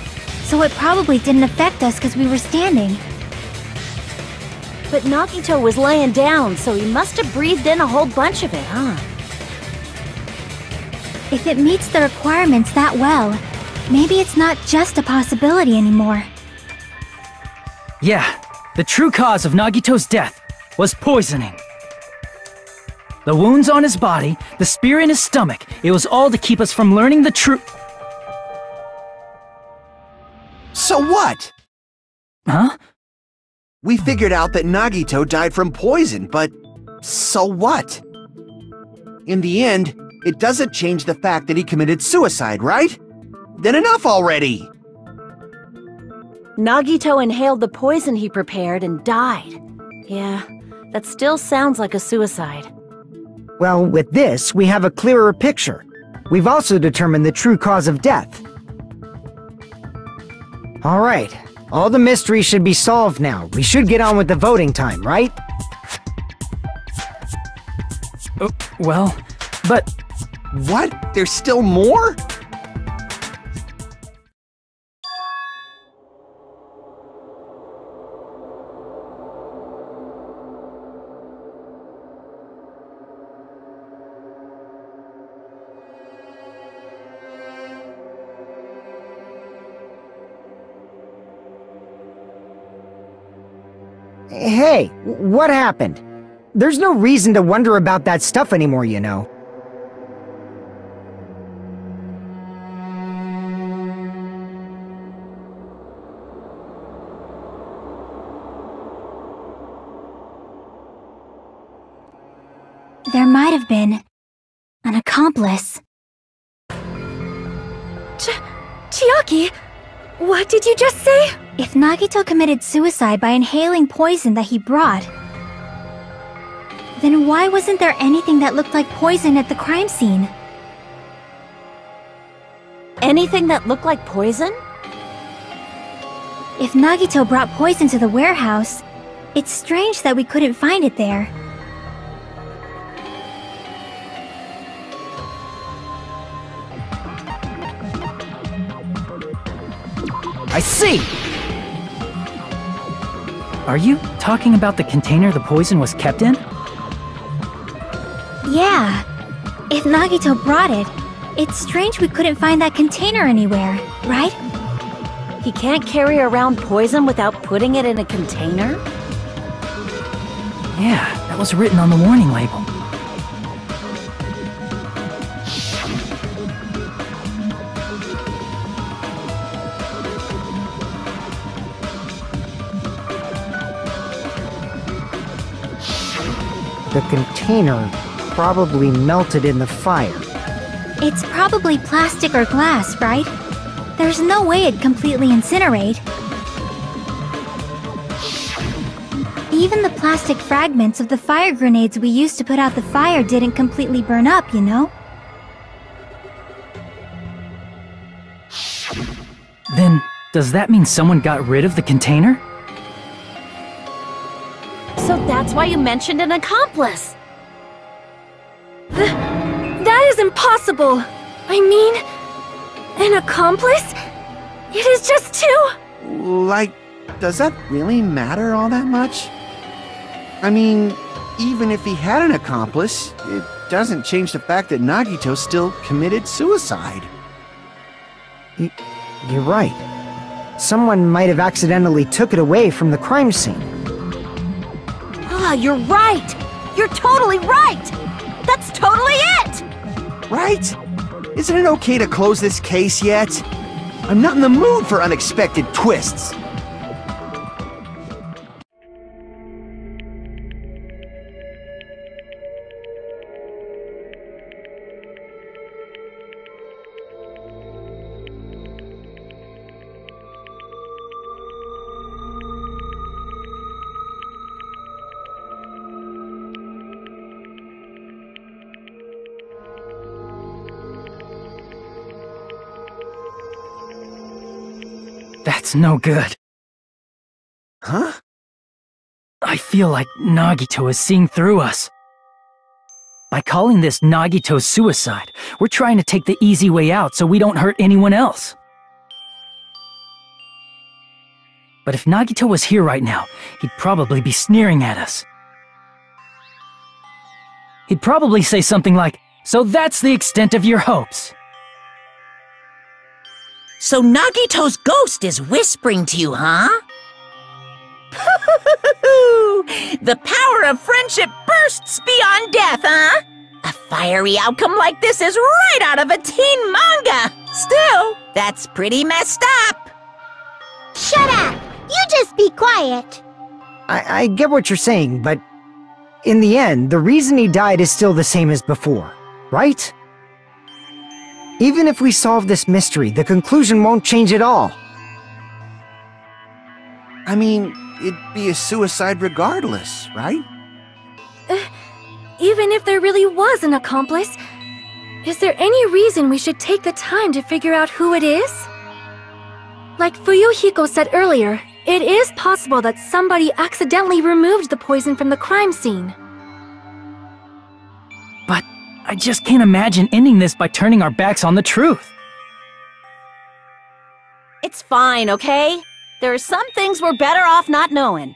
so it probably didn't affect us because we were standing. But Nagito was laying down, so he must have breathed in a whole bunch of it, huh? If it meets the requirements that well, maybe it's not just a possibility anymore. Yeah, the true cause of Nagito's death was poisoning. The wounds on his body, the spear in his stomach, it was all to keep us from learning the truth. So what? Huh? We figured out that Nagito died from poison, but so what? In the end, it doesn't change the fact that he committed suicide, right? Then enough already! Nagito inhaled the poison he prepared and died. Yeah, that still sounds like a suicide. Well, with this, we have a clearer picture. We've also determined the true cause of death. Alright, All the mysteries should be solved now. We should get on with the voting time, right? Well, but... What? There's still more? Hey, what happened? There's no reason to wonder about that stuff anymore, you know. There might have been an accomplice. Chiaki, what did you just say? If Nagito committed suicide by inhaling poison that he brought, then why wasn't there anything that looked like poison at the crime scene? Anything that looked like poison? If Nagito brought poison to the warehouse, it's strange that we couldn't find it there. I see! Are you talking about the container the poison was kept in? Yeah. If Nagito brought it, it's strange we couldn't find that container anywhere, right? He can't carry around poison without putting it in a container? Yeah, that was written on the warning label. The container probably melted in the fire. It's probably plastic or glass, right? There's no way it'd completely incinerate. Even the plastic fragments of the fire grenades we used to put out the fire didn't completely burn up, you know? Then, does that mean someone got rid of the container? So that's why you mentioned an accomplice! That is impossible! I mean, an accomplice? It is just too... Like, does that really matter all that much? I mean, even if he had an accomplice, it doesn't change the fact that Nagito still committed suicide. You're right. Someone might have accidentally took it away from the crime scene. Ah, you're right! You're totally right! That's totally it! Right? Isn't it okay to close this case yet? I'm not in the mood for unexpected twists. That's no good. Huh? I feel like Nagito is seeing through us. By calling this Nagito's suicide, we're trying to take the easy way out so we don't hurt anyone else. But if Nagito was here right now, he'd probably be sneering at us. He'd probably say something like, "So that's the extent of your hopes." So Nagito's ghost is whispering to you, huh? The power of friendship bursts beyond death, huh? A fiery outcome like this is right out of a teen manga! Still, that's pretty messed up! Shut up! You just be quiet! I get what you're saying, but in the end, the reason he died is still the same as before, right? Even if we solve this mystery, the conclusion won't change at all. I mean, it'd be a suicide regardless, right? Even if there really was an accomplice, is there any reason we should take the time to figure out who it is? Like Fuyuhiko said earlier, it is possible that somebody accidentally removed the poison from the crime scene. But I just can't imagine ending this by turning our backs on the truth. It's fine, okay? There are some things we're better off not knowing.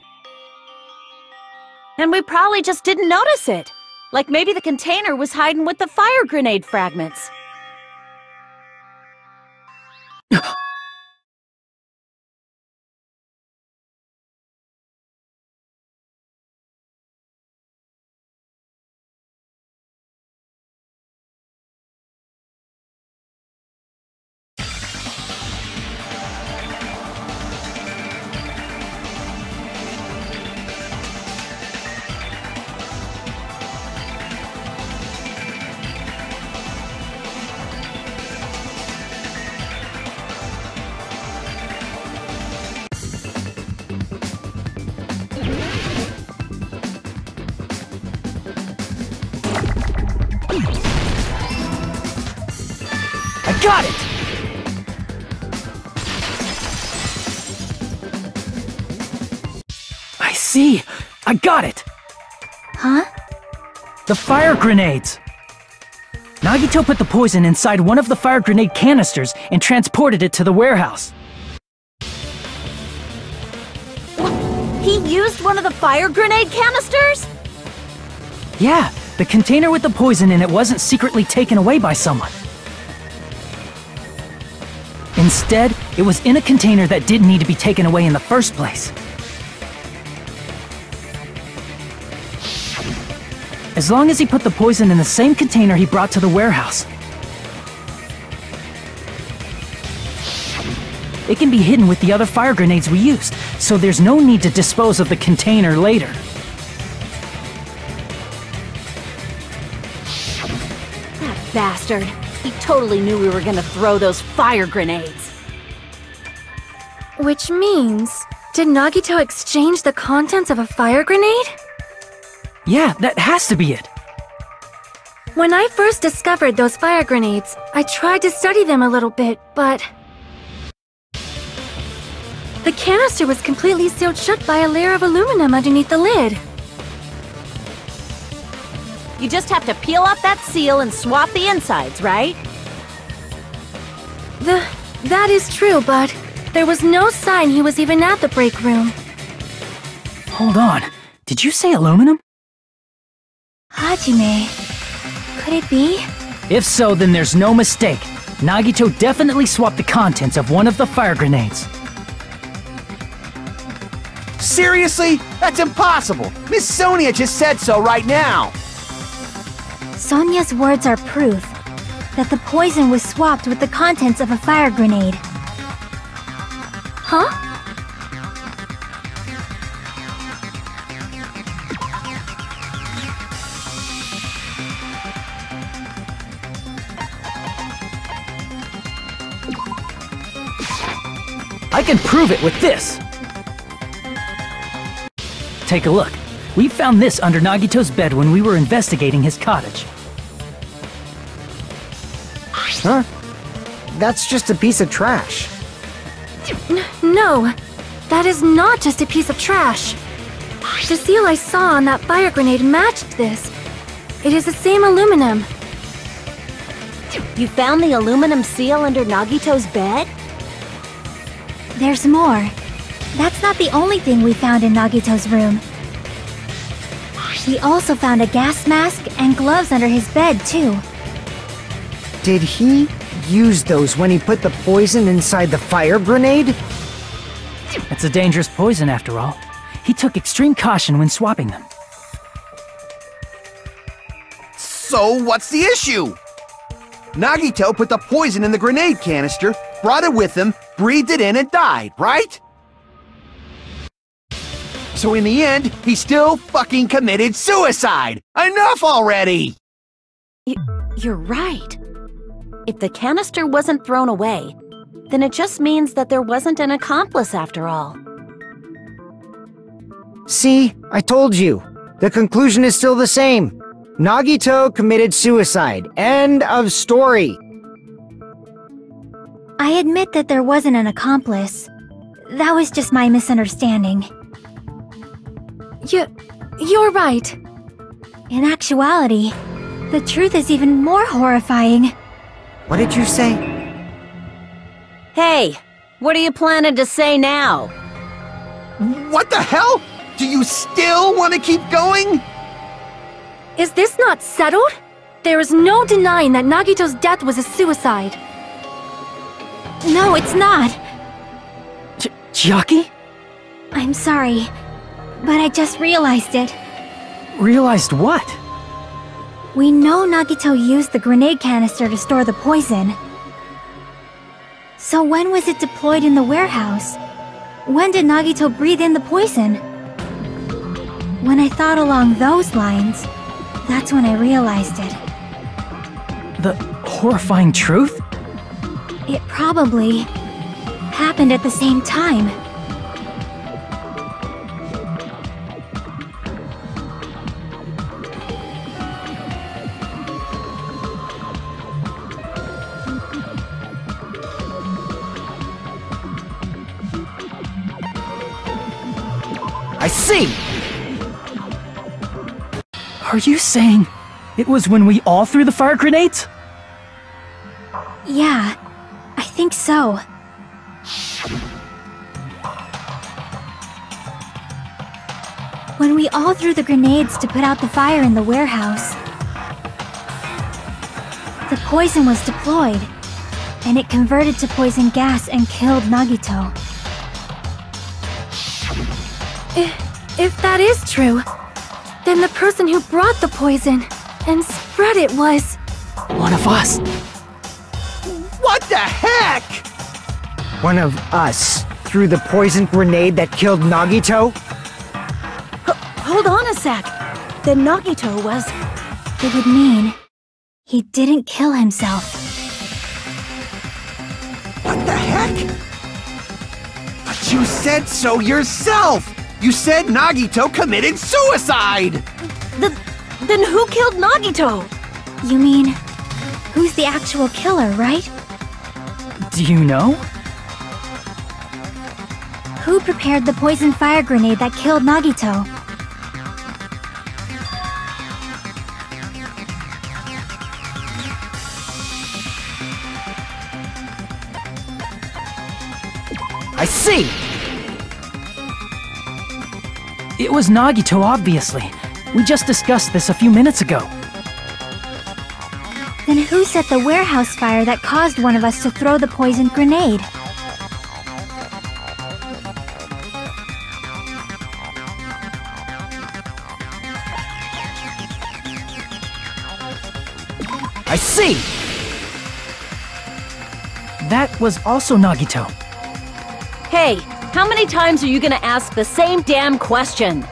And we probably just didn't notice it. Like maybe the container was hiding with the fire grenade fragments. I got it! I see! I got it! Huh? The fire grenades! Nagito put the poison inside one of the fire grenade canisters and transported it to the warehouse. He used one of the fire grenade canisters? Yeah, the container with the poison in it wasn't secretly taken away by someone. Instead, it was in a container that didn't need to be taken away in the first place. As long as he put the poison in the same container he brought to the warehouse. It can be hidden with the other fire grenades we used, so there's no need to dispose of the container later. That bastard. He totally knew we were gonna throw those fire grenades. Which means, did Nagito exchange the contents of a fire grenade? Yeah, that has to be it. When I first discovered those fire grenades, I tried to study them a little bit, but... the canister was completely sealed shut by a layer of aluminum underneath the lid. You just have to peel off that seal and swap the insides, right? That is true, but there was no sign he was even at the break room. Hold on, did you say aluminum? Hajime. Could it be? If so, then there's no mistake. Nagito definitely swapped the contents of one of the fire grenades. Seriously? That's impossible! Miss Sonia just said so right now! Sonia's words are proof that the poison was swapped with the contents of a fire grenade. Huh? I can prove it with this! Take a look. We found this under Nagito's bed when we were investigating his cottage. Huh? That's just a piece of trash. No, that is not just a piece of trash. The seal I saw on that fire grenade matched this. It is the same aluminum. You found the aluminum seal under Nagito's bed? There's more. That's not the only thing we found in Nagito's room. We also found a gas mask and gloves under his bed, too. Did he use those when he put the poison inside the fire grenade? It's a dangerous poison after all. He took extreme caution when swapping them. So what's the issue? Nagito put the poison in the grenade canister, brought it with him, breathed it in and died, right? So in the end, he still fucking committed suicide! Enough already! You're right. If the canister wasn't thrown away, then it just means that there wasn't an accomplice after all. See, I told you. The conclusion is still the same. Nagito committed suicide. End of story. I admit that there wasn't an accomplice. That was just my misunderstanding. You're right. In actuality, the truth is even more horrifying. What did you say? Hey, what are you planning to say now? What the hell? Do you still want to keep going? Is this not settled? There is no denying that Nagito's death was a suicide. No, it's not. Chiaki? I'm sorry, but I just realized it. Realized what? We know Nagito used the grenade canister to store the poison. So when was it deployed in the warehouse? When did Nagito breathe in the poison? When I thought along those lines, that's when I realized it. The horrifying truth? It probably happened at the same time. I see! Are you saying it was when we all threw the fire grenades? Yeah, I think so. When we all threw the grenades to put out the fire in the warehouse, the poison was deployed, and it converted to poison gas and killed Nagito. If that is true, then the person who brought the poison and spread it was... One of us. What the heck? One of us threw the poison grenade that killed Nagito? Hold on a sec. Then Nagito was... It would mean he didn't kill himself. What the heck? But you said so yourself! You said Nagito committed suicide! Then who killed Nagito? You mean, who's the actual killer, right? Do you know? Who prepared the poison fire grenade that killed Nagito? I see! It was Nagito, obviously. We just discussed this a few minutes ago. Then who set the warehouse fire that caused one of us to throw the poisoned grenade? I see! That was also Nagito. Hey, how many times are you gonna ask the same damn question?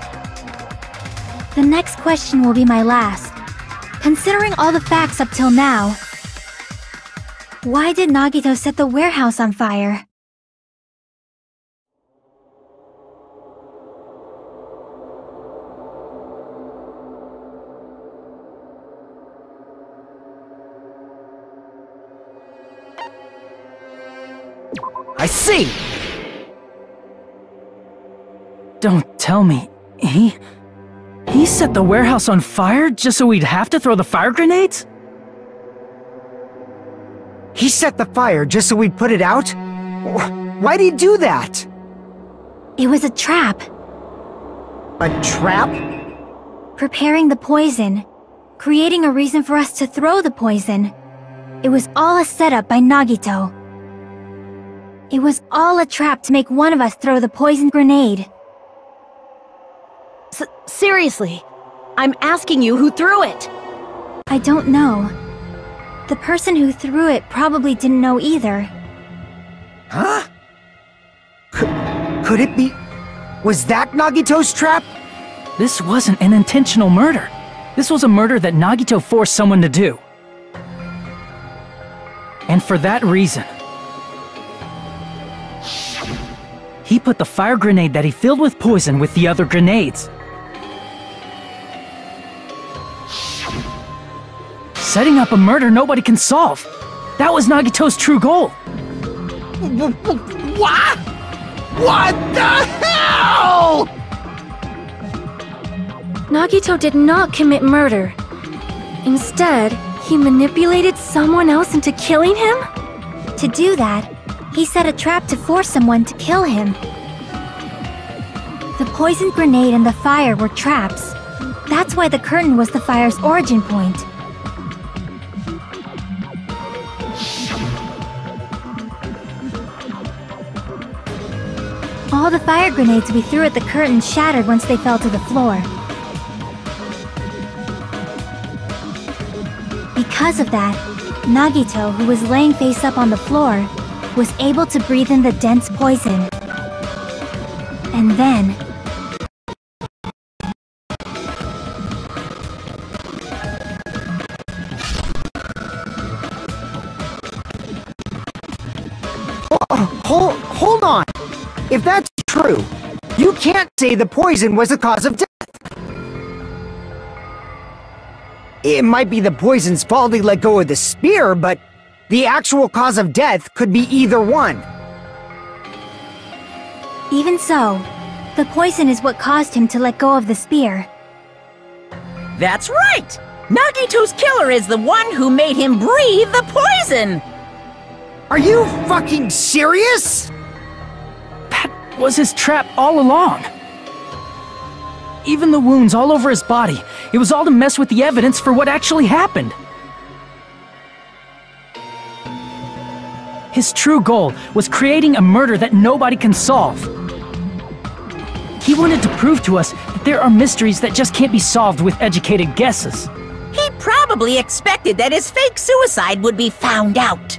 The next question will be my last. Considering all the facts up till now, why did Nagito set the warehouse on fire? I see! Don't tell me. He set the warehouse on fire just so we'd have to throw the fire grenades? He set the fire just so we'd put it out? Why'd he do that? It was a trap. A trap? Preparing the poison, creating a reason for us to throw the poison. It was all a setup by Nagito. It was all a trap to make one of us throw the poison grenade. Seriously, I'm asking you who threw it. I don't know. The person who threw it probably didn't know either. Huh? Could it be... Was that Nagito's trap? This wasn't an intentional murder. This was a murder that Nagito forced someone to do. And for that reason, he put the fire grenade that he filled with poison with the other grenades. Setting up a murder nobody can solve. That was Nagito's true goal. What? What the hell? Nagito did not commit murder. Instead, he manipulated someone else into killing him? To do that, he set a trap to force someone to kill him. The poison grenade and the fire were traps. That's why the curtain was the fire's origin point. All the fire grenades we threw at the curtain shattered once they fell to the floor. Because of that, Nagito, who was laying face up on the floor, was able to breathe in the dense poison. And then... Hold on! If that's true, you can't say the poison was the cause of death! It might be the poison's fault he let go of the spear, but the actual cause of death could be either one. Even so, the poison is what caused him to let go of the spear. That's right! Nagito's killer is the one who made him breathe the poison! Are you fucking serious? That was his trap all along. Even the wounds all over his body, it was all to mess with the evidence for what actually happened. His true goal was creating a murder that nobody can solve. He wanted to prove to us that there are mysteries that just can't be solved with educated guesses. He probably expected that his fake suicide would be found out.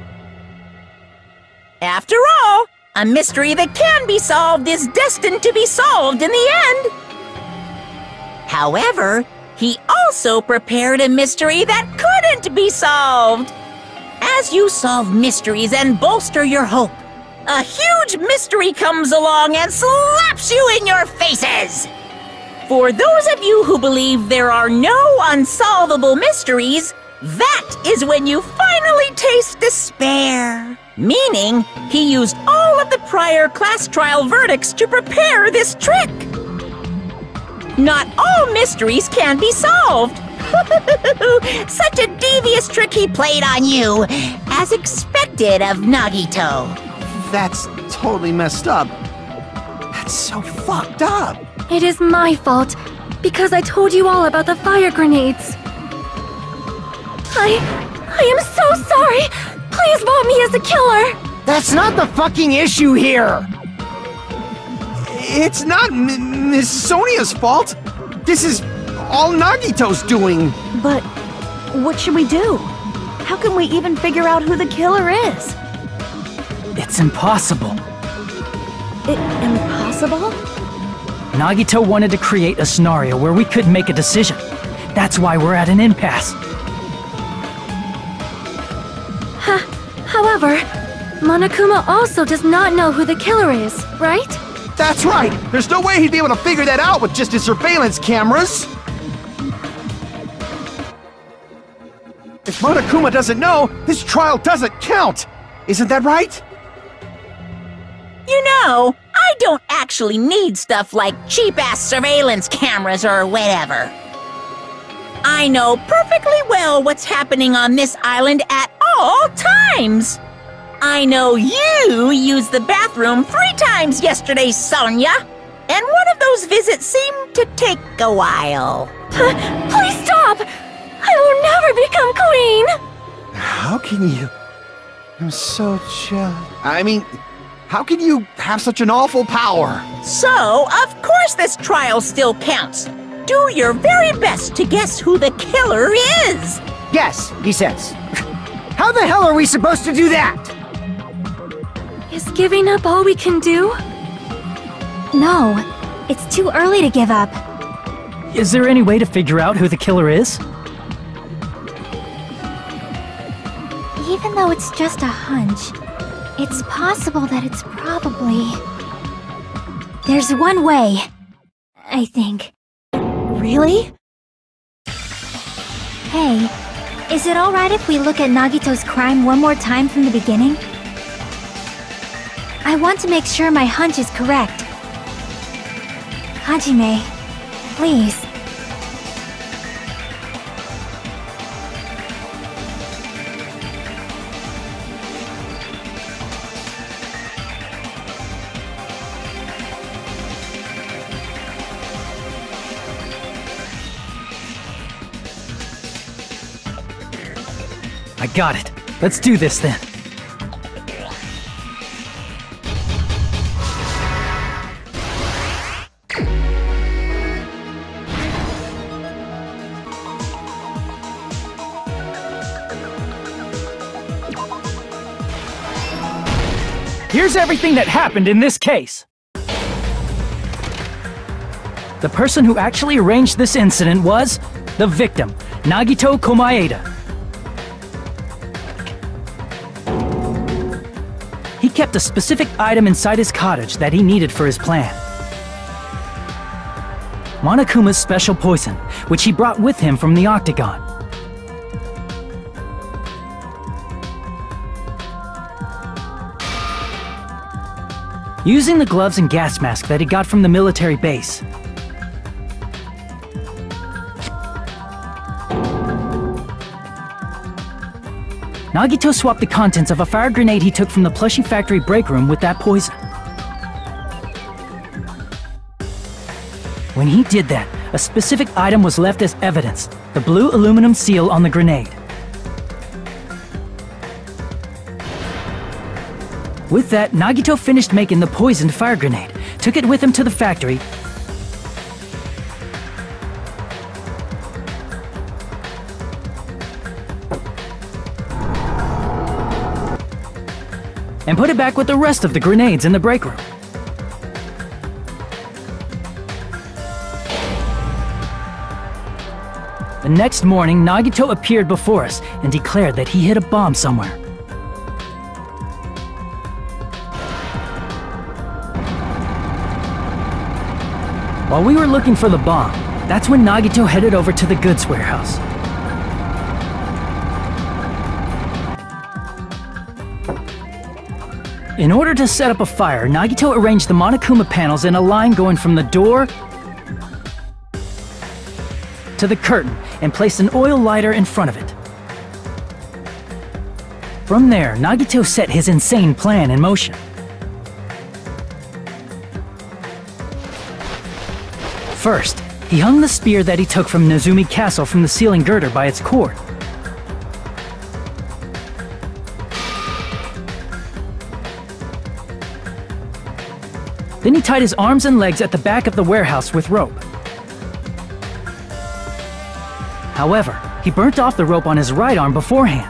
After all, a mystery that can be solved is destined to be solved in the end. However, he also prepared a mystery that couldn't be solved. As you solve mysteries and bolster your hope, a huge mystery comes along and slaps you in your faces. For those of you who believe there are no unsolvable mysteries, that is when you finally taste despair. Meaning, he used all of the prior class trial verdicts to prepare this trick. Not all mysteries can be solved. Such a devious trick he played on you, as expected of Nagito. That's totally messed up. That's so fucked up. It is my fault, because I told you all about the fire grenades. I am so sorry! Please vote me as the killer! That's not the fucking issue here! It's not Miss Sonia's fault. This is all Nagito's doing. But what should we do? How can we even figure out who the killer is? It's impossible. Impossible? Nagito wanted to create a scenario where we could make a decision. That's why we're at an impasse. However, Monokuma also does not know who the killer is, right? That's right! There's no way he'd be able to figure that out with just his surveillance cameras! If Monokuma doesn't know, this trial doesn't count! Isn't that right? You know, I don't actually need stuff like cheap-ass surveillance cameras or whatever. I know perfectly well what's happening on this island at all times. I know you used the bathroom 3 times yesterday, Sonia. And one of those visits seemed to take a while. Please stop! I will never become queen! How can you... I'm so jealous. I mean, how can you have such an awful power? So, of course this trial still counts. Do your very best to guess who the killer is. Yes, he says. How the hell are we supposed to do that? Is giving up all we can do? No, it's too early to give up. Is there any way to figure out who the killer is? Even though it's just a hunch, it's possible that it's probably... There's one way, I think. Really? Hey, is it alright if we look at Nagito's crime one more time from the beginning? I want to make sure my hunch is correct. Hajime, please. I got it. Let's do this then. Here's everything that happened in this case. The person who actually arranged this incident was the victim, Nagito Komaeda. He kept a specific item inside his cottage that he needed for his plan. Monokuma's special poison, which he brought with him from the Octagon. Using the gloves and gas mask that he got from the military base, Nagito swapped the contents of a fire grenade he took from the plushie factory break room with that poison. When he did that, a specific item was left as evidence, the blue aluminum seal on the grenade. With that, Nagito finished making the poisoned fire grenade, took it with him to the factory, and put it back with the rest of the grenades in the break room. The next morning, Nagito appeared before us and declared that he hid a bomb somewhere. While we were looking for the bomb, that's when Nagito headed over to the goods warehouse. In order to set up a fire, Nagito arranged the Monokuma panels in a line going from the door to the curtain and placed an oil lighter in front of it. From there, Nagito set his insane plan in motion. First, he hung the spear that he took from Nezumi Castle from the ceiling girder by its cord. Then he tied his arms and legs at the back of the warehouse with rope. However, he burnt off the rope on his right arm beforehand.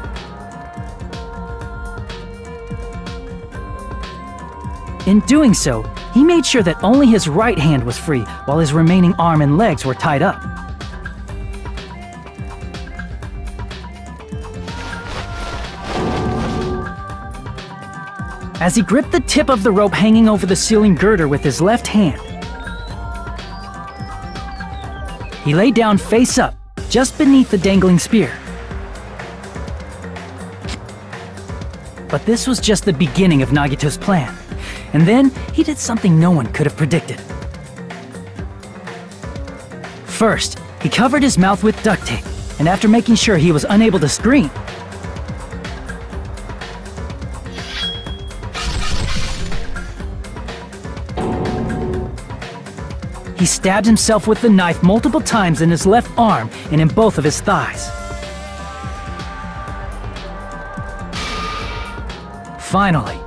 In doing so, he made sure that only his right hand was free while his remaining arm and legs were tied up. As he gripped the tip of the rope hanging over the ceiling girder with his left hand, he lay down face up, just beneath the dangling spear. But this was just the beginning of Nagito's plan. And then, he did something no one could have predicted. First, he covered his mouth with duct tape, and after making sure he was unable to scream, he stabbed himself with the knife multiple times in his left arm and in both of his thighs. Finally,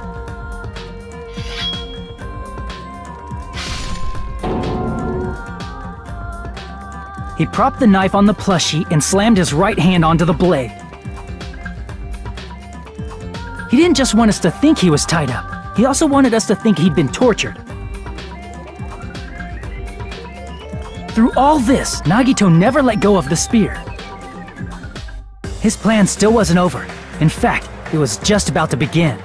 he propped the knife on the plushie and slammed his right hand onto the blade. He didn't just want us to think he was tied up, he also wanted us to think he'd been tortured. Through all this, Nagito never let go of the spear. His plan still wasn't over. In fact, it was just about to begin.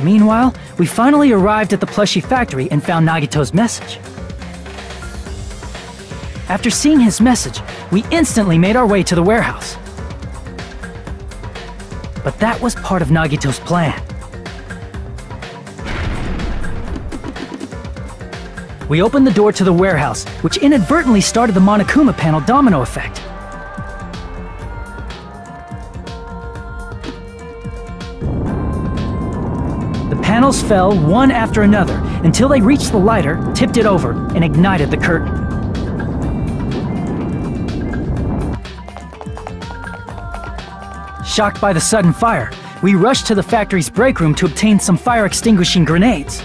Meanwhile, we finally arrived at the plushie factory and found Nagito's message. After seeing his message, we instantly made our way to the warehouse. But that was part of Nagito's plan. We opened the door to the warehouse, which inadvertently started the Monokuma panel domino effect. The panels fell one after another until they reached the lighter, tipped it over, and ignited the curtain. Shocked by the sudden fire, we rushed to the factory's break room to obtain some fire-extinguishing grenades.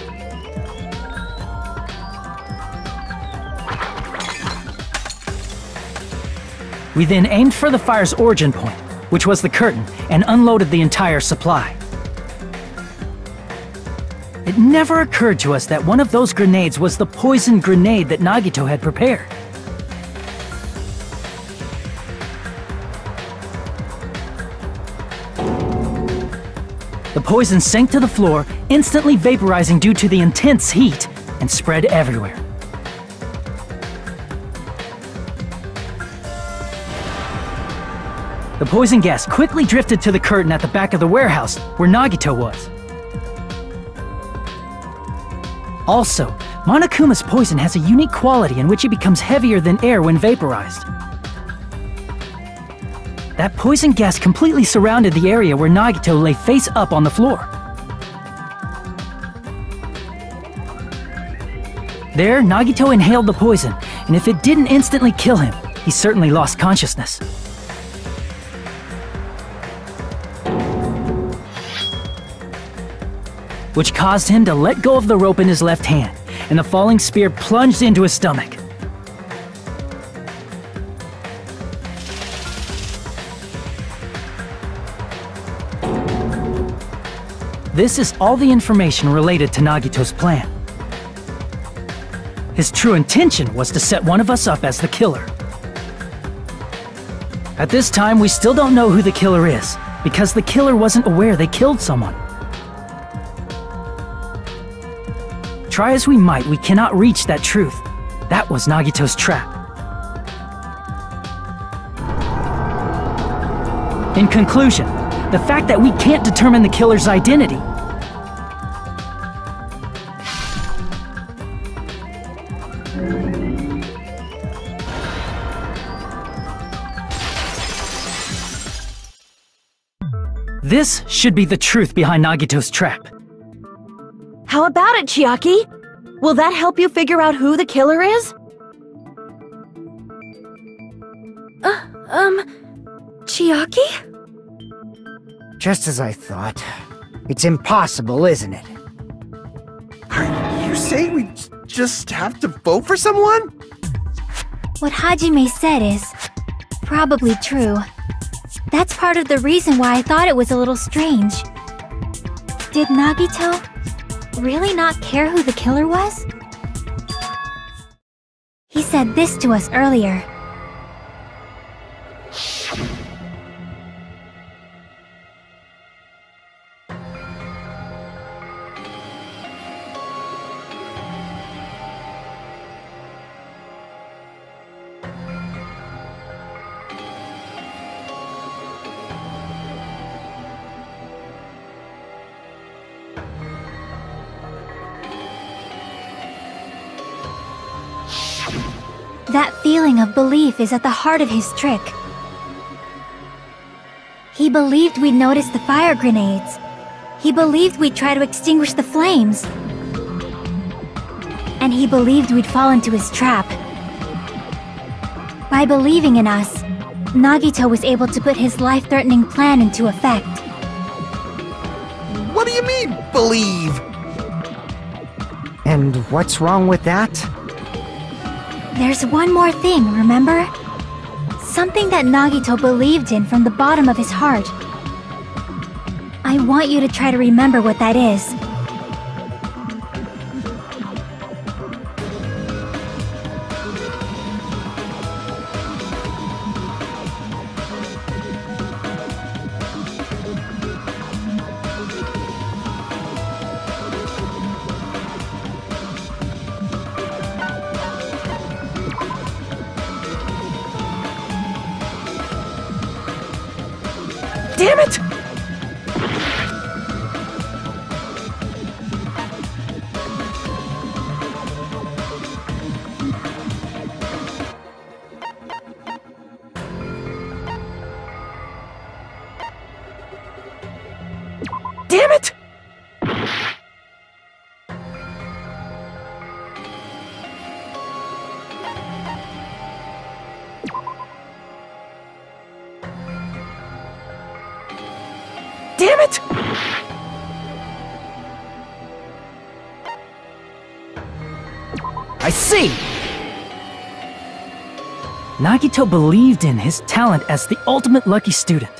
We then aimed for the fire's origin point, which was the curtain, and unloaded the entire supply. It never occurred to us that one of those grenades was the poison grenade that Nagito had prepared. The poison sank to the floor, instantly vaporizing due to the intense heat, and spread everywhere. The poison gas quickly drifted to the curtain at the back of the warehouse, where Nagito was. Also, Monokuma's poison has a unique quality in which it becomes heavier than air when vaporized. That poison gas completely surrounded the area where Nagito lay face up on the floor. There, Nagito inhaled the poison, and if it didn't instantly kill him, he certainly lost consciousness. Which caused him to let go of the rope in his left hand, and the falling spear plunged into his stomach. This is all the information related to Nagito's plan. His true intention was to set one of us up as the killer. At this time, we still don't know who the killer is, because the killer wasn't aware they killed someone. Try as we might, we cannot reach that truth. That was Nagito's trap. In conclusion, the fact that we can't determine the killer's identity This should be the truth behind Nagito's trap. How about it, Chiaki? Will that help you figure out who the killer is? Chiaki? Just as I thought. It's impossible, isn't it? Are you saying we just have to vote for someone? What Hajime said is probably true. That's part of the reason why I thought it was a little strange. Did Nagito really not care who the killer was? He said this to us earlier. That feeling of belief is at the heart of his trick. He believed we'd notice the fire grenades. He believed we'd try to extinguish the flames. And he believed we'd fall into his trap. By believing in us, Nagito was able to put his life-threatening plan into effect. What do you mean, believe? And what's wrong with that? There's one more thing, remember? Something that Nagito believed in from the bottom of his heart. I want you to try to remember what that is. Damn it! Damn it! I see! Nagito believed in his talent as the ultimate lucky student.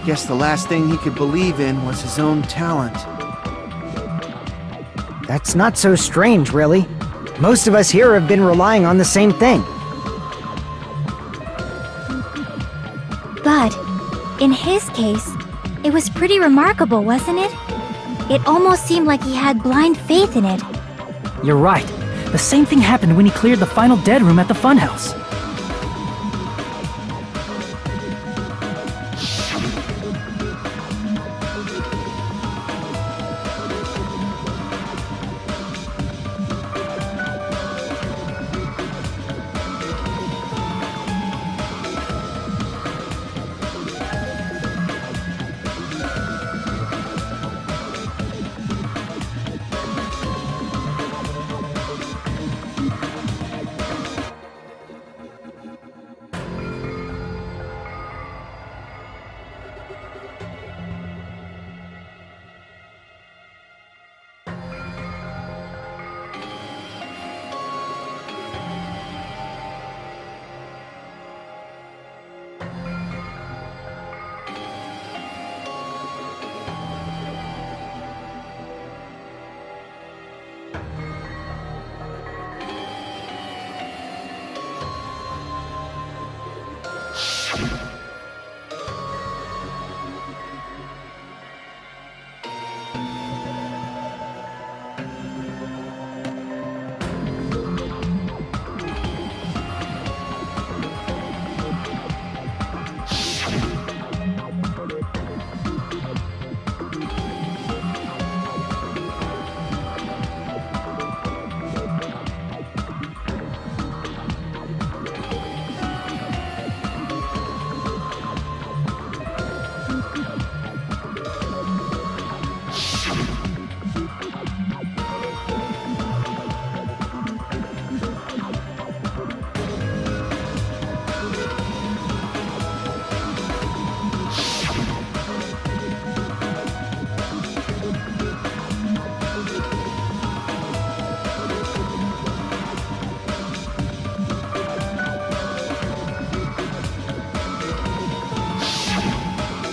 Guess the last thing he could believe in was his own talent. That's not so strange, really. Most of us here have been relying on the same thing. But, in his case, it was pretty remarkable, wasn't it? It almost seemed like he had blind faith in it. You're right. The same thing happened when he cleared the final dead room at the funhouse.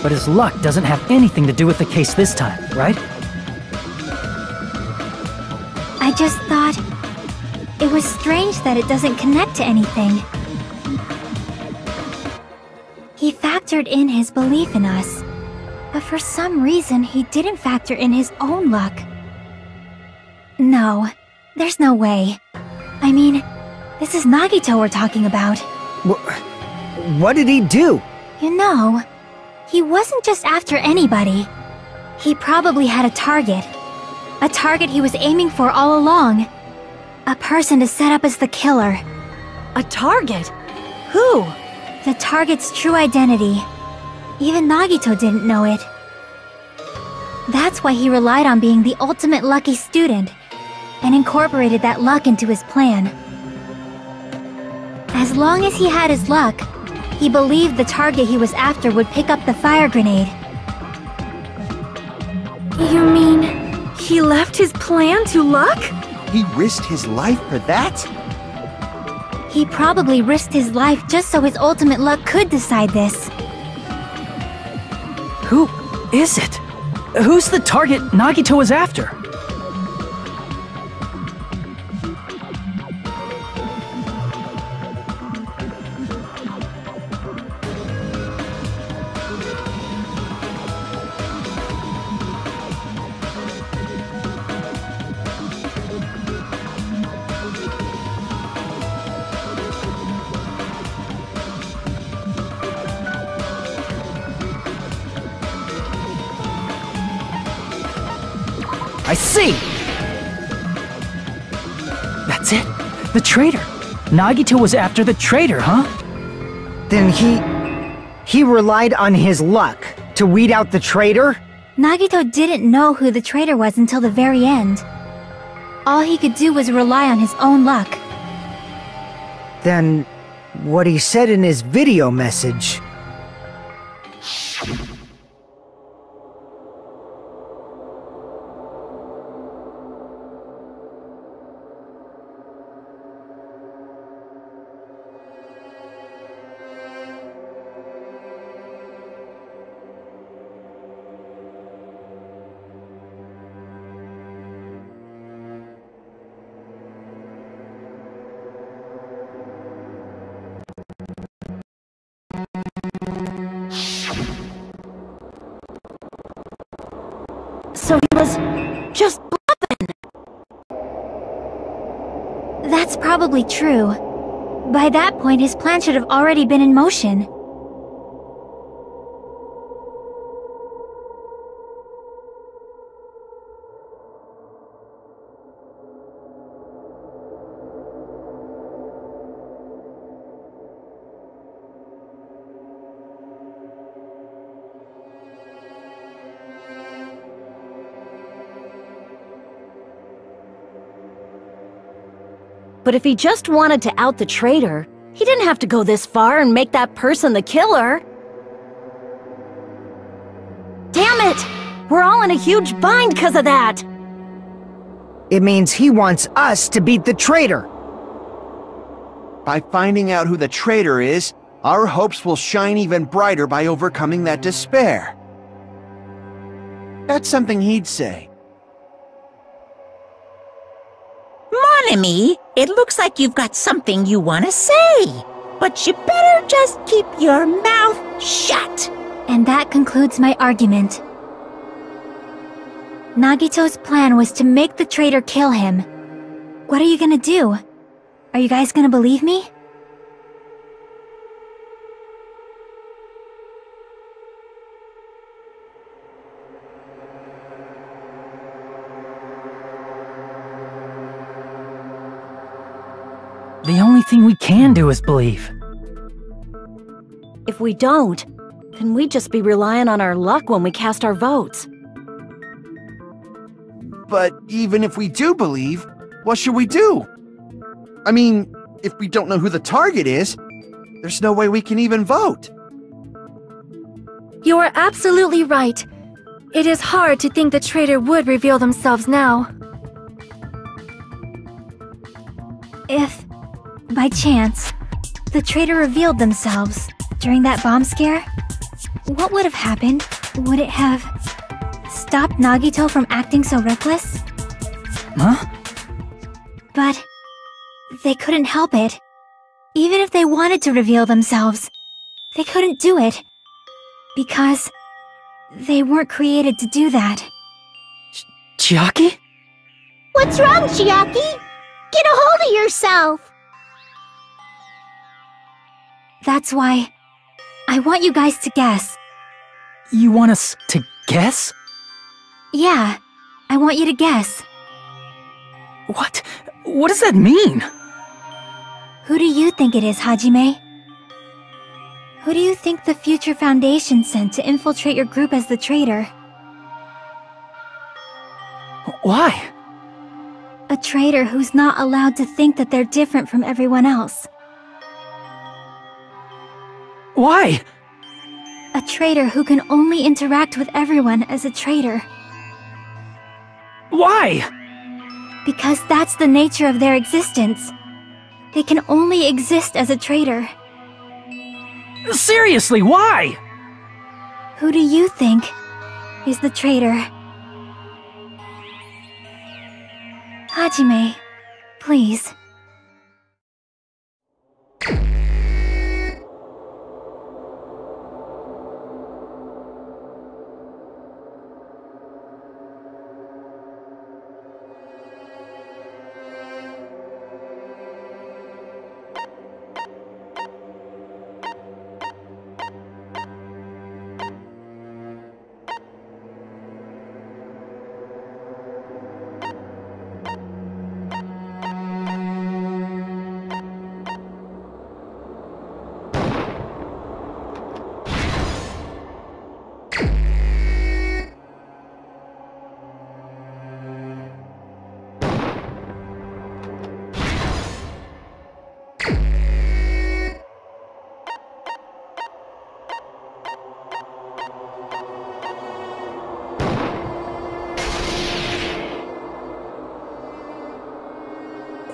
But his luck doesn't have anything to do with the case this time, right? I just thought it was strange that it doesn't connect to anything. He factored in his belief in us, but for some reason he didn't factor in his own luck. No, there's no way. I mean, this is Nagito we're talking about. What did he do? You know, he wasn't just after anybody. He probably had a target. A target he was aiming for all along. A person to set up as the killer. A target? Who? The target's true identity. Even Nagito didn't know it. That's why he relied on being the ultimate lucky student, and incorporated that luck into his plan. As long as he had his luck, he believed the target he was after would pick up the fire grenade. You mean he left his plan to luck? He risked his life for that? He probably risked his life just so his ultimate luck could decide this. Who is it? Who's the target Nagito was after? I see! That's it! The traitor! Nagito was after the traitor, huh? Then He relied on his luck to weed out the traitor? Nagito didn't know who the traitor was until the very end. All he could do was rely on his own luck. Then, what he said in his video message... So he was just bluffing. That's probably true. By that point, his plan should have already been in motion. But if he just wanted to out the traitor, he didn't have to go this far and make that person the killer. Damn it! We're all in a huge bind because of that! It means he wants us to beat the traitor. By finding out who the traitor is, our hopes will shine even brighter by overcoming that despair. That's something he'd say. Mon ami, it looks like you've got something you want to say. But you better just keep your mouth shut. And that concludes my argument. Nagito's plan was to make the traitor kill him. What are you gonna do? Are you guys gonna believe me? The only thing we can do is believe. If we don't, then we'd just be relying on our luck when we cast our votes. But even if we do believe, what should we do? I mean, if we don't know who the target is, there's no way we can even vote. You are absolutely right. It is hard to think the traitor would reveal themselves now. If, by chance, the traitor revealed themselves during that bomb scare, what would have happened? Would it have stopped Nagito from acting so reckless? Huh? But they couldn't help it. Even if they wanted to reveal themselves, they couldn't do it. Because they weren't created to do that. Chiaki? What's wrong, Chiaki? Get a hold of yourself! That's why I want you guys to guess. You want us to guess? Yeah, I want you to guess. What? What does that mean? Who do you think it is, Hajime? Who do you think the Future Foundation sent to infiltrate your group as the traitor? Why? A traitor who's not allowed to think that they're different from everyone else. Why? A traitor who can only interact with everyone as a traitor. Why? Because that's the nature of their existence. They can only exist as a traitor. Seriously, why? Who do you think is the traitor? Hajime, please.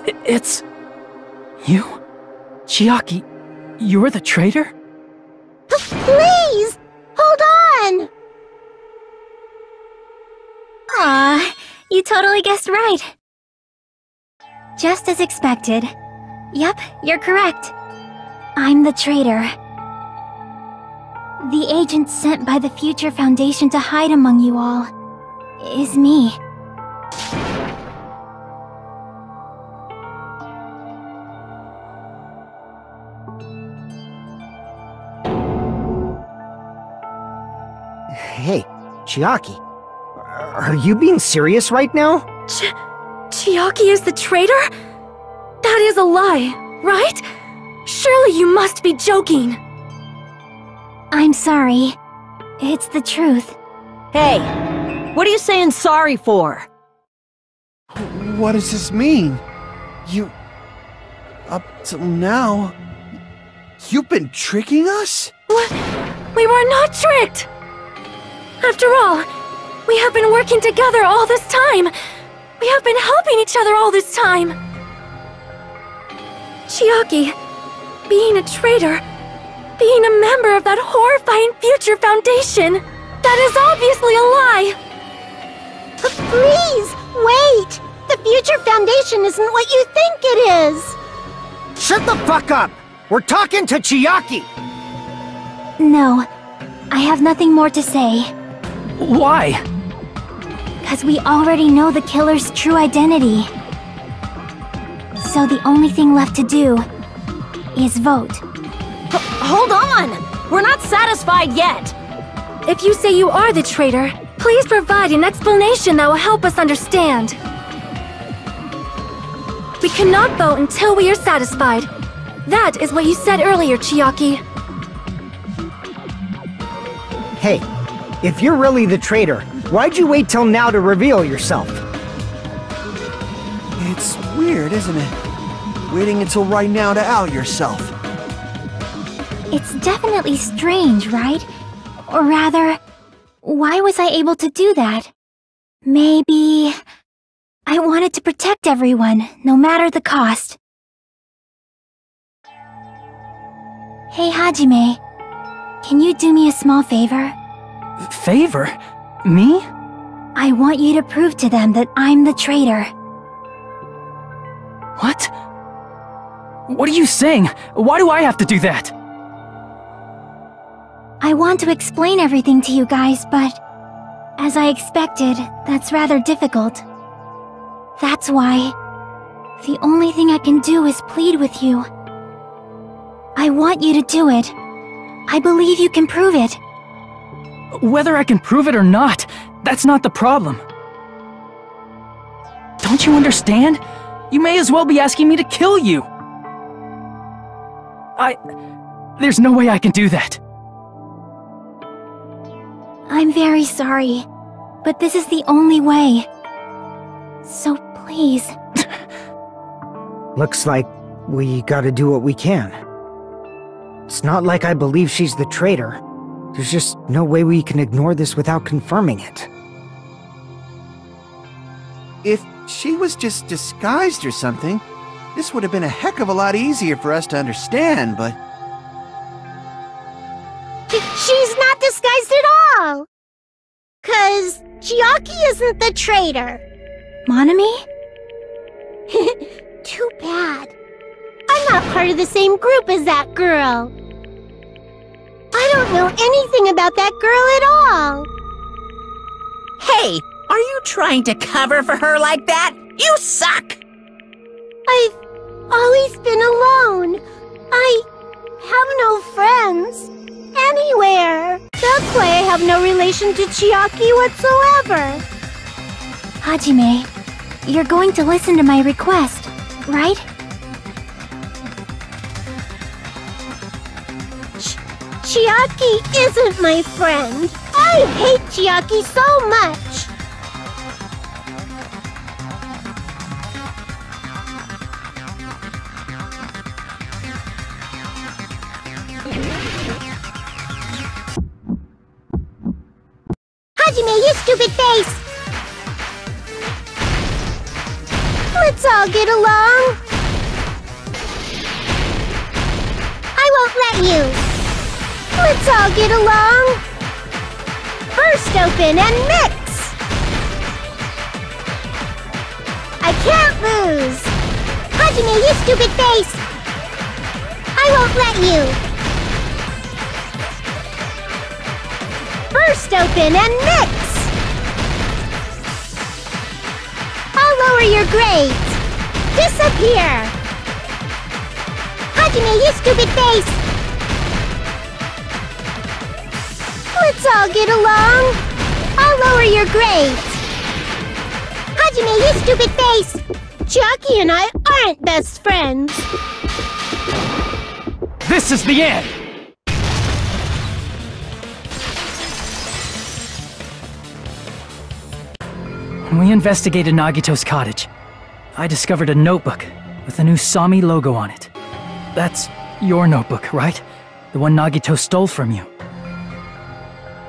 It's... you? Chiaki, you're the traitor? Please! Hold on! Aw, you totally guessed right. Just as expected. Yep, you're correct. I'm the traitor. The agent sent by the Future Foundation to hide among you all is me. Hey, Chiaki. Are you being serious right now? Chiaki is the traitor? That is a lie, right? Surely you must be joking. I'm sorry. It's the truth. Hey, what are you saying sorry for? What does this mean? You... Up till now... You've been tricking us? What? We were not tricked! After all, we have been working together all this time. We have been helping each other all this time. Chiaki, being a traitor, being a member of that horrifying Future Foundation, that is obviously a lie! Please, wait! The Future Foundation isn't what you think it is! Shut the fuck up! We're talking to Chiaki! No, I have nothing more to say. Why? 'Cause we already know the killer's true identity. So the only thing left to do is vote. Hold on! We're not satisfied yet! If you say you are the traitor, please provide an explanation that will help us understand. We cannot vote until we are satisfied. That is what you said earlier, Chiaki. Hey, if you're really the traitor, why'd you wait till now to reveal yourself? It's weird, isn't it? Waiting until right now to out yourself. It's definitely strange, right? Or rather, why was I able to do that? Maybe... I wanted to protect everyone, no matter the cost. Hey, Hajime. Can you do me a small favor? Favor? Me? I want you to prove to them that I'm the traitor. What? What are you saying? Why do I have to do that? I want to explain everything to you guys, but... as I expected, that's rather difficult. That's why... the only thing I can do is plead with you. I want you to do it. I believe you can prove it. Whether I can prove it or not, that's not the problem. Don't you understand? You may as well be asking me to kill you. There's no way I can do that. I'm very sorry, but this is the only way. So please. Looks like we gotta do what we can. It's not like I believe she's the traitor. There's just no way we can ignore this without confirming it. If she was just disguised or something, this would have been a heck of a lot easier for us to understand, but... She's not disguised at all! 'Cause Chiaki isn't the traitor. Monami? Too bad. I'm not part of the same group as that girl. I don't know anything about that girl at all. Hey, are you trying to cover for her like that? You suck! I've always been alone. I have no friends. Anywhere. That's why I have no relation to Chiaki whatsoever. Hajime, you're going to listen to my request, right? Chiaki isn't my friend. I hate Chiaki so much. Hajime, you stupid face! Let's all get along. I won't let you. Let's all get along. Burst open and mix. I can't lose. Hajime, you stupid face. I won't let you. Burst open and mix. I'll lower your grades. Disappear. Hajime, you stupid face. Let's all get along. I'll lower your grades. Hajime, you stupid face. Jockey and I aren't best friends. This is the end! When we investigated Nagito's cottage, I discovered a notebook with a new Sami logo on it. That's your notebook, right? The one Nagito stole from you.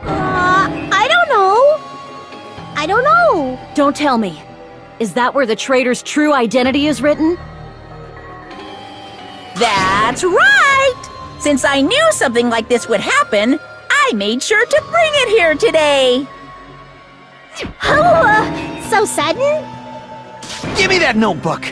I don't know. I don't know. Don't tell me. Is that where the traitor's true identity is written? That's right! Since I knew something like this would happen, I made sure to bring it here today! Oh, so sudden? Give me that notebook!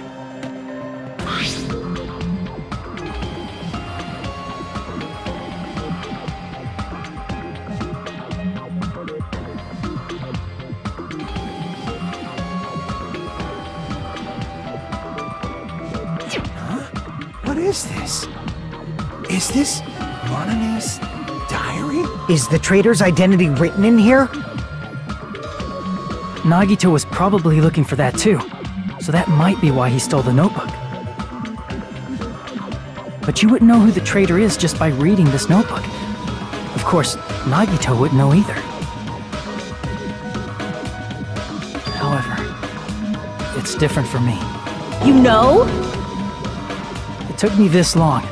What is this? Is this Monami's diary? Is the traitor's identity written in here? Nagito was probably looking for that too, so that might be why he stole the notebook. But you wouldn't know who the traitor is just by reading this notebook. Of course, Nagito wouldn't know either. However, it's different for me. You know? It took me this long,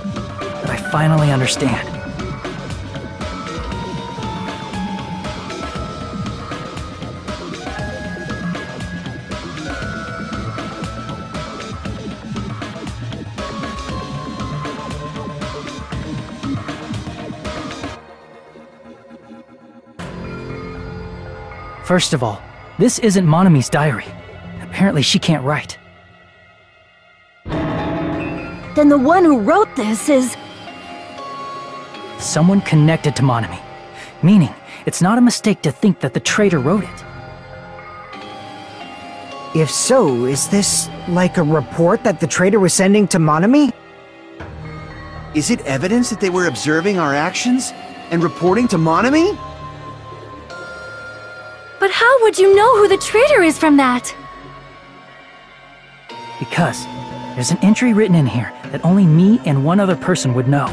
but I finally understand. First of all, this isn't Monami's diary. Apparently she can't write. Then the one who wrote this is... Someone connected to Monami. Meaning, it's not a mistake to think that the traitor wrote it. If so, is this like a report that the traitor was sending to Monami? Is it evidence that they were observing our actions and reporting to Monami? But how would you know who the traitor is from that? Because there's an entry written in here that only me and one other person would know.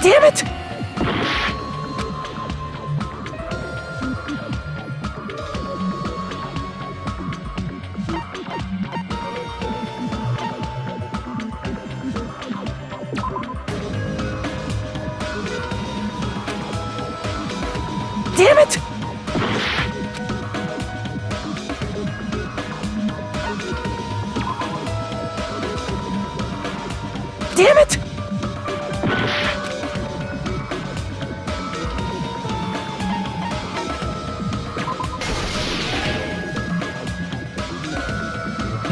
Damn it! Damn it! Damn it!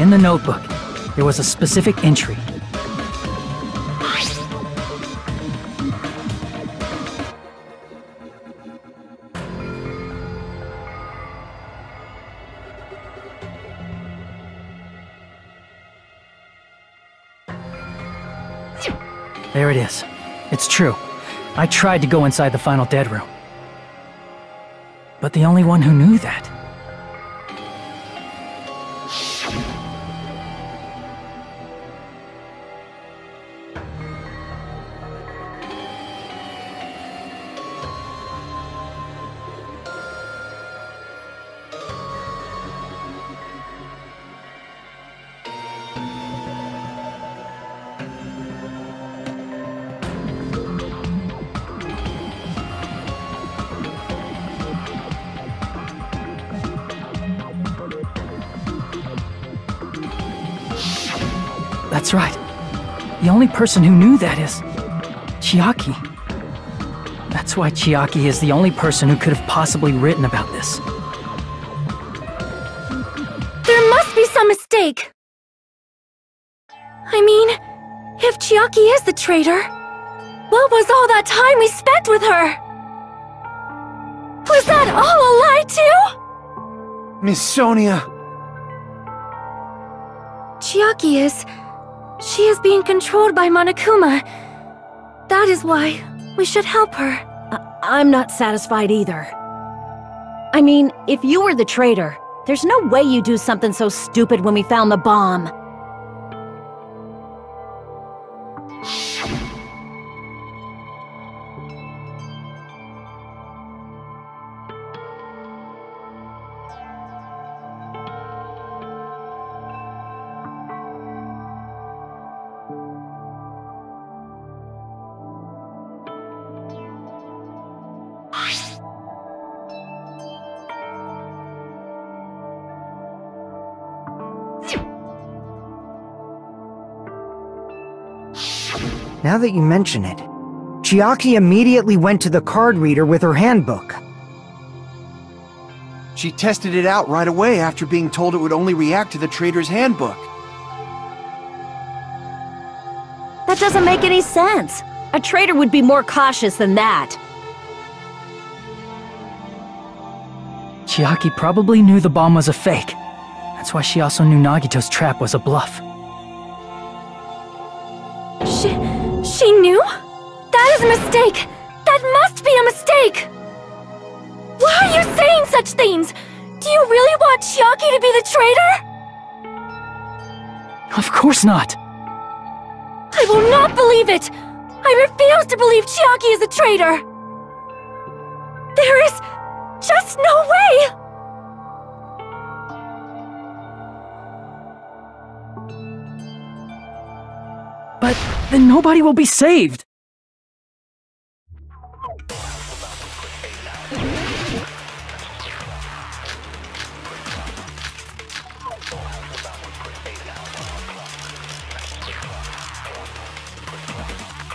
In the notebook, there was a specific entry. There it is. It's true. I tried to go inside the final dead room. But the only one who knew that... That's right. The only person who knew that is Chiaki. That's why Chiaki is the only person who could have possibly written about this. There must be some mistake! I mean, if Chiaki is the traitor, what was all that time we spent with her? Was that all a lie too? Miss Sonia! Chiaki is... She is being controlled by Monokuma. That is why we should help her. I'm not satisfied either. I mean, if you were the traitor, there's no way you'd do something so stupid when we found the bomb. Now that you mention it, Chiaki immediately went to the card reader with her handbook. She tested it out right away after being told it would only react to the traitor's handbook. That doesn't make any sense. A traitor would be more cautious than that. Chiaki probably knew the bomb was a fake. That's why she also knew Nagito's trap was a bluff. She knew? That is a mistake! That must be a mistake! Why are you saying such things? Do you really want Chiaki to be the traitor? Of course not! I will not believe it! I refuse to believe Chiaki is a traitor! There is just no way! But then nobody will be saved!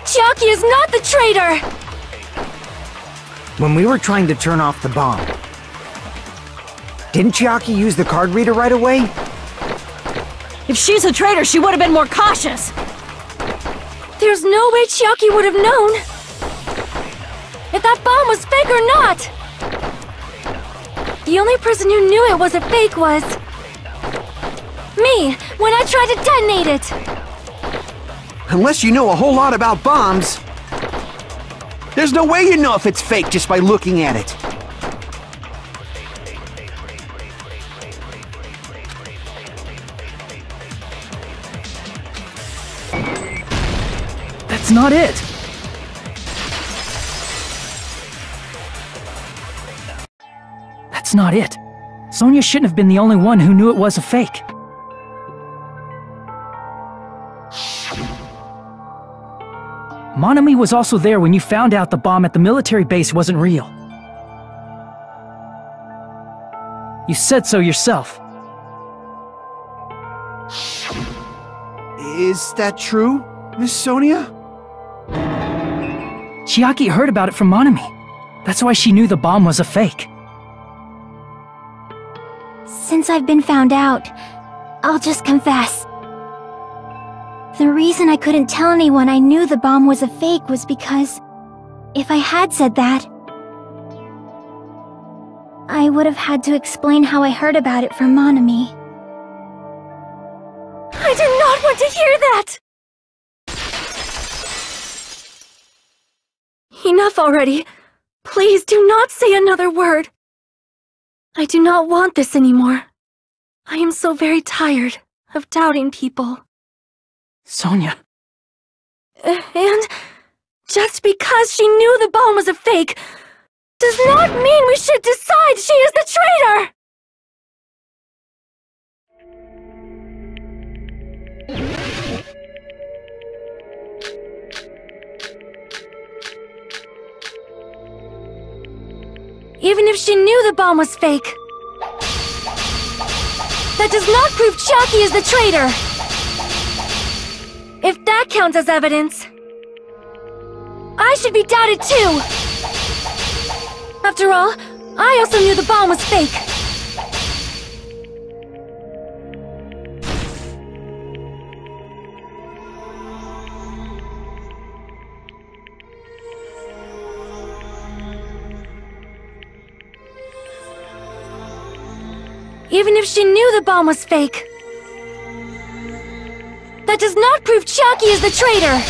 Chiaki is not the traitor! When we were trying to turn off the bomb, didn't Chiaki use the card reader right away? If she's a traitor, she would have been more cautious! There's no way Chiaki would have known if that bomb was fake or not! The only person who knew it was a fake was me, when I tried to detonate it! Unless you know a whole lot about bombs, there's no way you know if it's fake just by looking at it. That's not it! That's not it. Sonia shouldn't have been the only one who knew it was a fake. Monami was also there when you found out the bomb at the military base wasn't real. You said so yourself. Is that true, Miss Sonia? Chiaki heard about it from Monami. That's why she knew the bomb was a fake. Since I've been found out, I'll just confess. The reason I couldn't tell anyone I knew the bomb was a fake was because if I had said that, I would have had to explain how I heard about it from Monami. I did not want to hear that! Enough already. Please do not say another word. I do not want this anymore. I am so very tired of doubting people. Sonia. And just because she knew the bomb was a fake does not mean we should decide she is the traitor! Even if she knew the bomb was fake, that does not prove Chiaki is the traitor! If that counts as evidence, I should be doubted too! After all, I also knew the bomb was fake. Even if she knew the bomb was fake, that does not prove Chiaki is the traitor!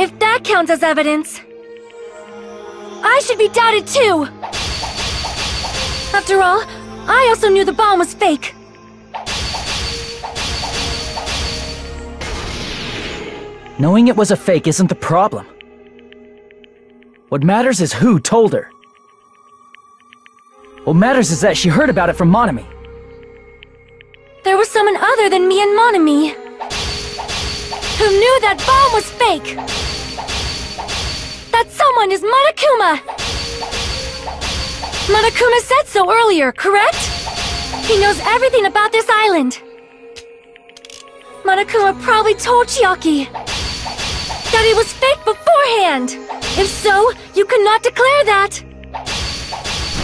If that counts as evidence, I should be doubted too! After all, I also knew the bomb was fake. Knowing it was a fake isn't the problem. What matters is who told her. What matters is that she heard about it from Monami. There was someone other than me and Monami who knew that bomb was fake! That someone is Monokuma! Monokuma said so earlier, correct? He knows everything about this island. Monokuma probably told Chiaki that it was fake beforehand! If so, you could not declare that!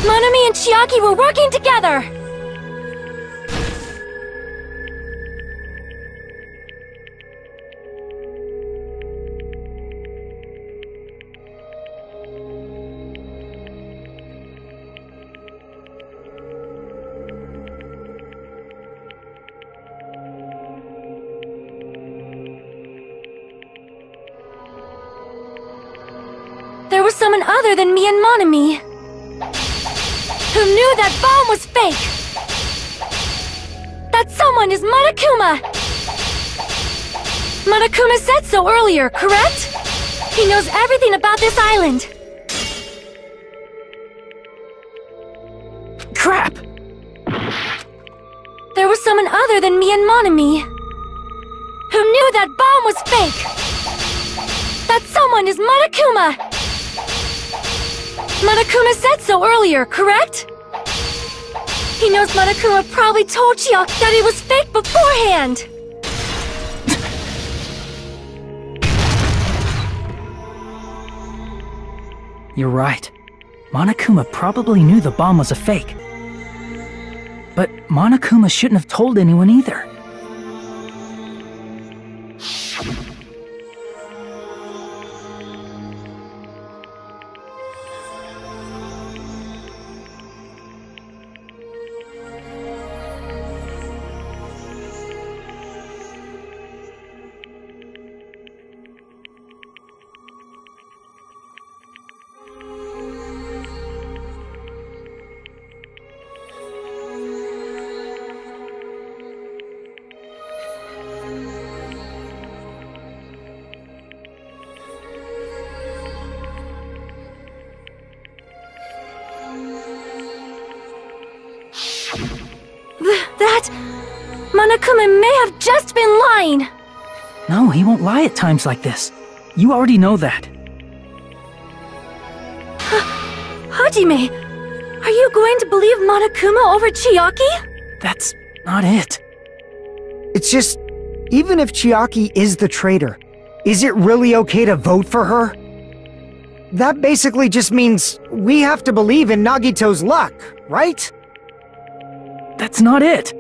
Monami and Chiaki were working together! There was someone other than me and Monami who knew that bomb was fake! That someone is Monokuma! Monokuma said so earlier, correct? He knows everything about this island. Crap! There was someone other than me and Monami who knew that bomb was fake! That someone is Monokuma! Monokuma said so earlier, correct? He knows Monokuma probably told Chiaki that it was fake beforehand! You're right. Monokuma probably knew the bomb was a fake. But Monokuma shouldn't have told anyone either. That... Monokuma may have just been lying! No, he won't lie at times like this. You already know that. Hajime, are you going to believe Monokuma over Chiaki? That's not it. It's just, even if Chiaki is the traitor, is it really okay to vote for her? That basically just means we have to believe in Nagito's luck, right? That's not it.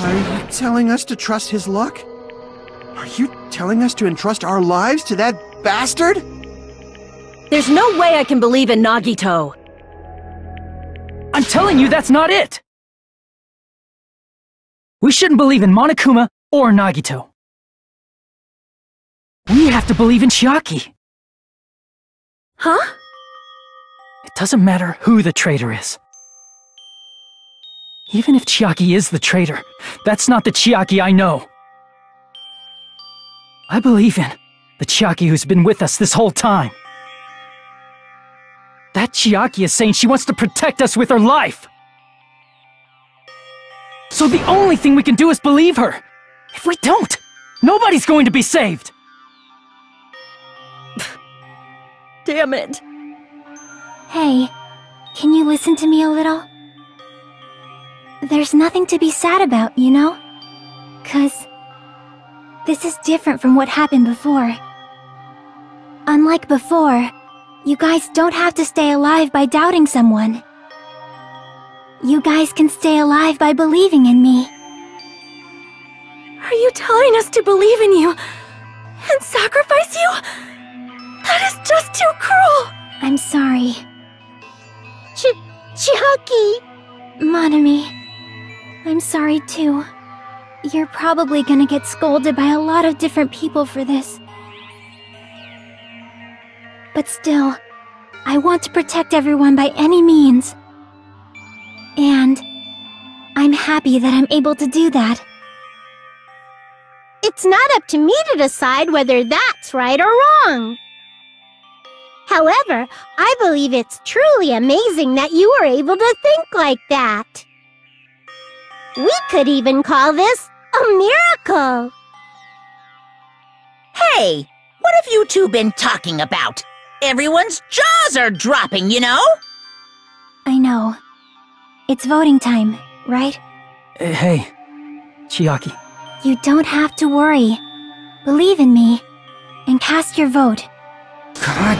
Are you telling us to trust his luck? Are you telling us to entrust our lives to that bastard? There's no way I can believe in Nagito. I'm telling you that's not it! We shouldn't believe in Monokuma or Nagito. We have to believe in Chiaki. Huh? It doesn't matter who the traitor is. Even if Chiaki is the traitor, that's not the Chiaki I know. I believe in the Chiaki who's been with us this whole time. That Chiaki is saying she wants to protect us with her life. So the only thing we can do is believe her. If we don't, nobody's going to be saved. Damn it. Hey, can you listen to me a little? There's nothing to be sad about, you know? 'Cause This is different from what happened before. Unlike before, you guys don't have to stay alive by doubting someone. You guys can stay alive by believing in me. Are you telling us to believe in you and sacrifice you? That is just too cruel! I'm sorry. Chiaki! Monami, I'm sorry too. You're probably gonna get scolded by a lot of different people for this. But still, I want to protect everyone by any means. And I'm happy that I'm able to do that. It's not up to me to decide whether that's right or wrong. However, I believe it's truly amazing that you were able to think like that. We could even call this a miracle. Hey, what have you two been talking about? Everyone's jaws are dropping, you know? I know. It's voting time, right? Hey, Chiaki. You don't have to worry. Believe in me, and cast your vote. God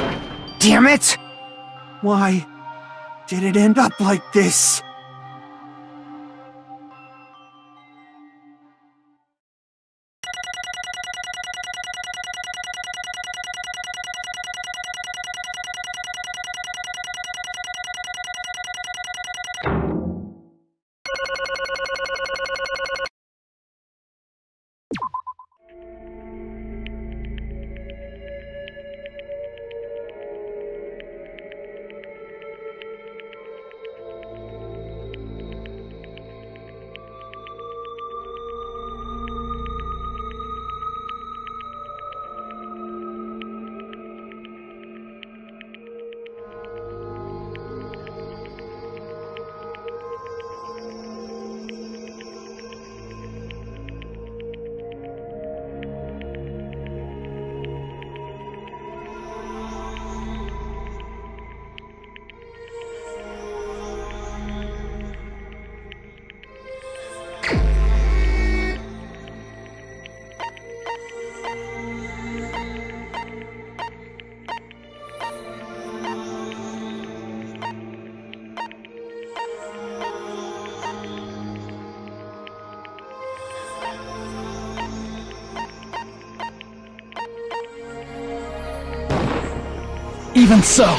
damn it! Why did it end up like this? Even so.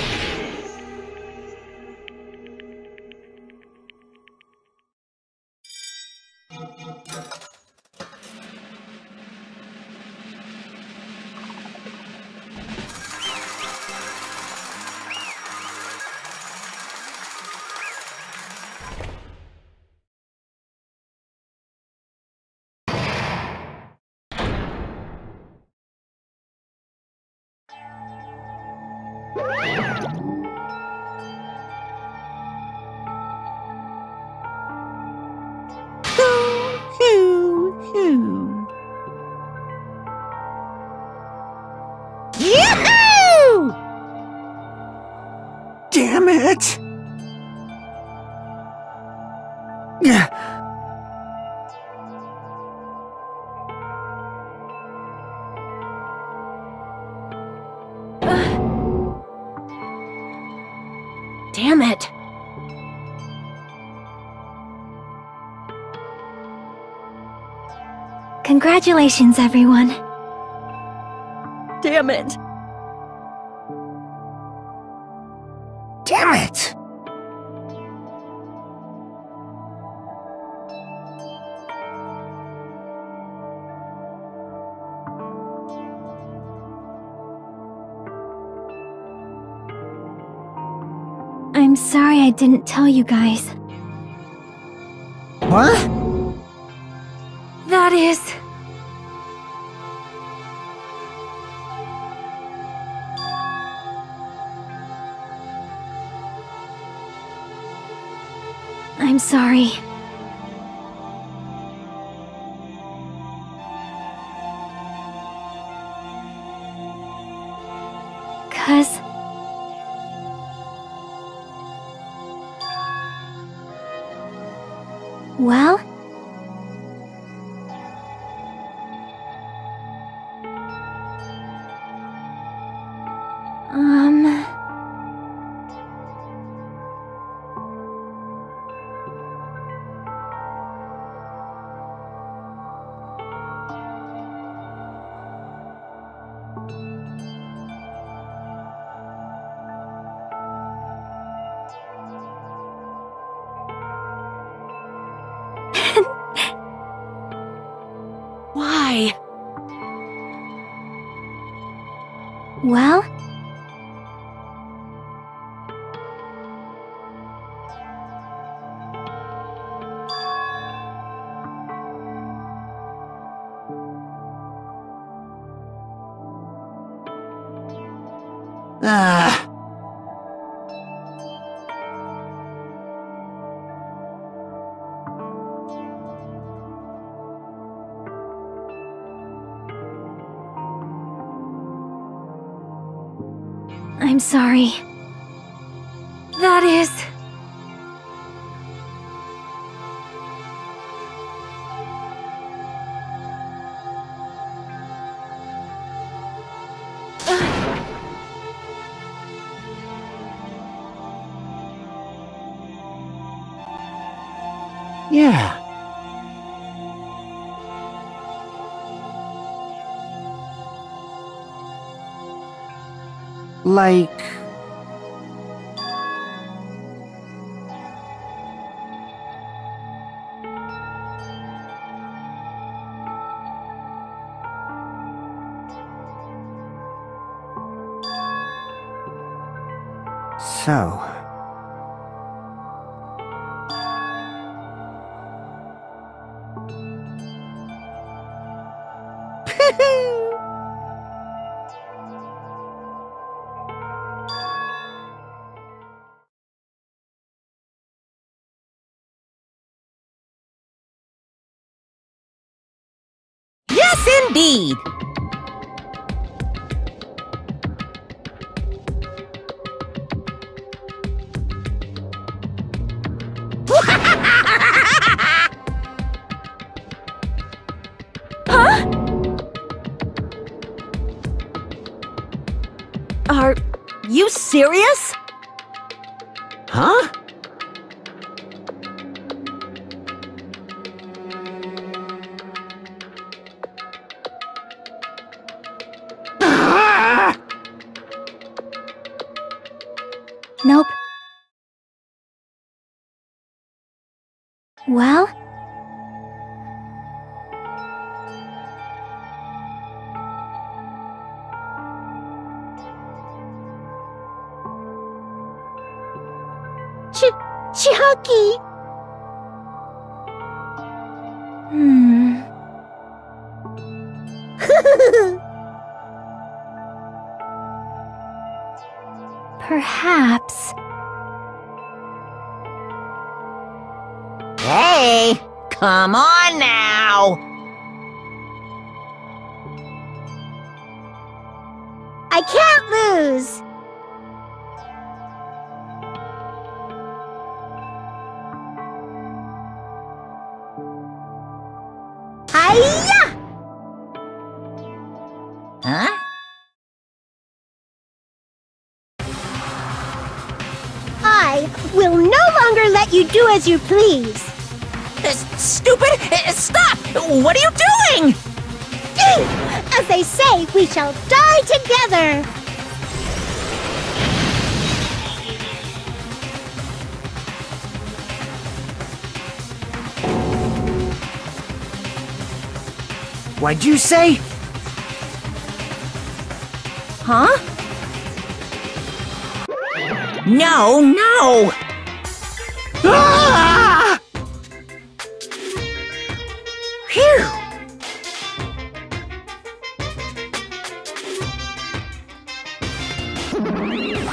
Yahoo! Damn it! Damn it. Congratulations, everyone. Damn it. Damn it! I'm sorry I didn't tell you guys. What? That is... I'm sorry. Well? Why? Well? Ah. I'm sorry. That is... Yeah. Like... So... Yes, indeed! Huh? Are you serious? Huh? Nope. Well? Chucky! Perhaps. Hey, come on now! I can't lose! Hiya! Huh? I will no longer let you do as you please. Stupid! Stop! What are you doing? As they say, we shall die together. What'd you say? Huh? No, no! Ah! Phew!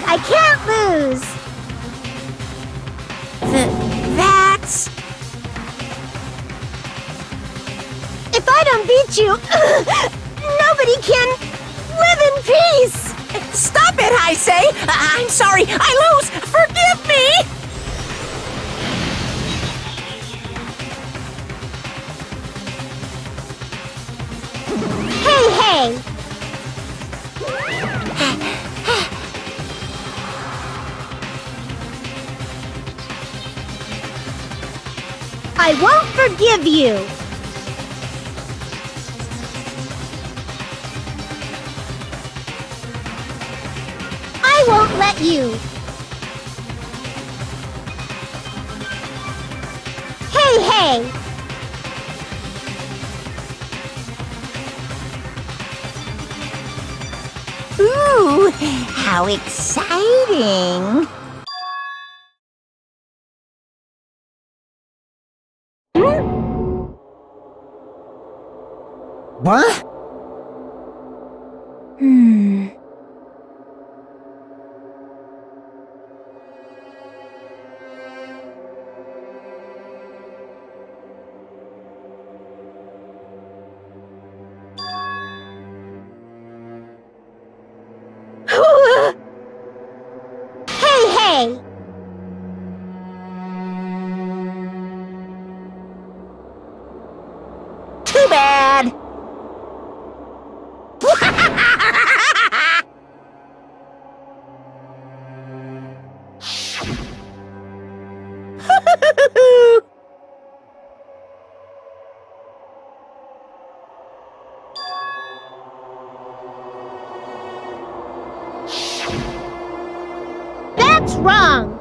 I can't lose. That's... If I don't beat you, nobody can live in peace. Stop it, I say! I'm sorry, I lose! Forgive me! Hey, hey! I won't forgive you! I won't let you! Hey, hey! Ooh, how exciting! What? Hey, hey! Too bad! That's wrong!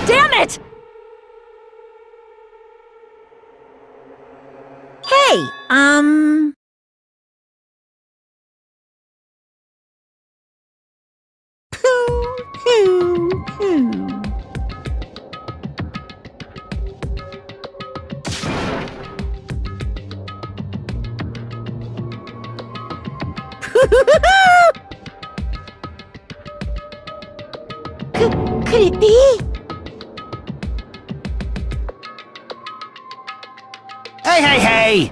Damn it! Hey, Could it be? Hey, hey, hey!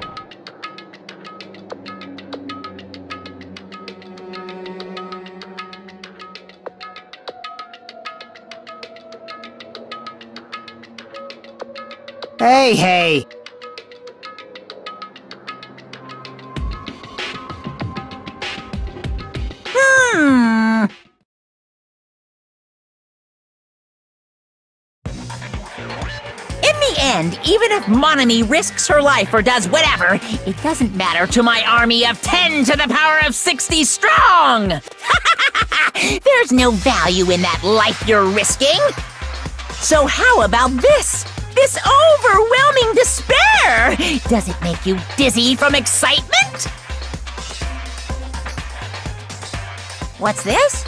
Hey, hey! hmm. In the end, even if Monami risks her life or does whatever, it doesn't matter to my army of 10 to the power of 60 strong! There's no value in that life you're risking! So how about this? This overwhelming despair! Does it make you dizzy from excitement? What's this?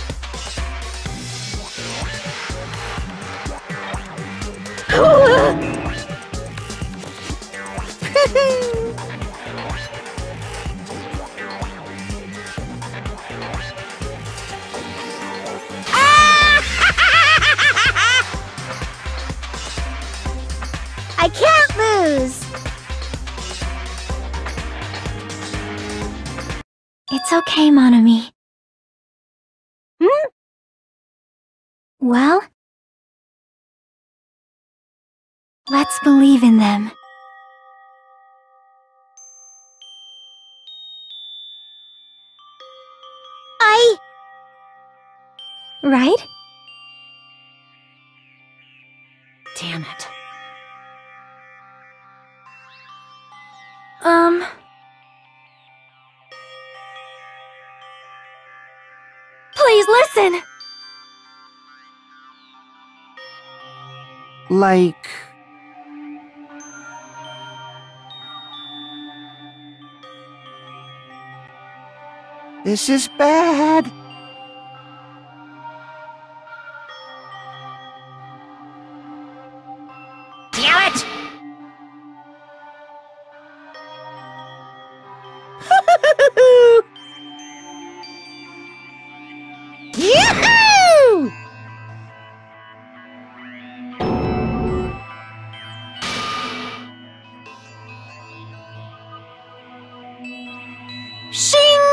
I can't lose! It's okay, Monami. Well, let's believe in them. Right? Damn it. Please listen! Like... This is bad. Damn it! Yoo-hoo! Shing!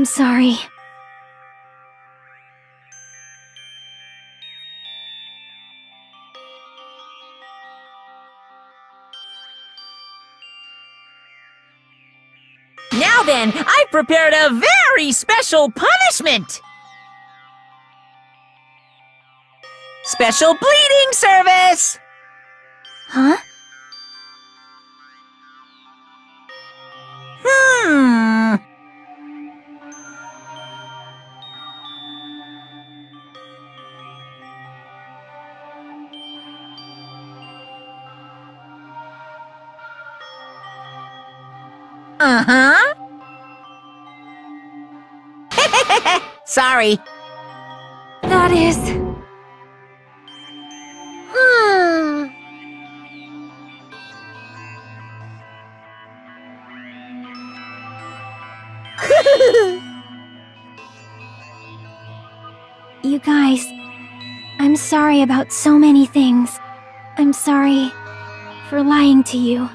I'm sorry. Now then, I've prepared a very special punishment! Special bleeding service! Huh? Uh-huh. Sorry. That is... You guys, I'm sorry about so many things. I'm sorry for lying to you.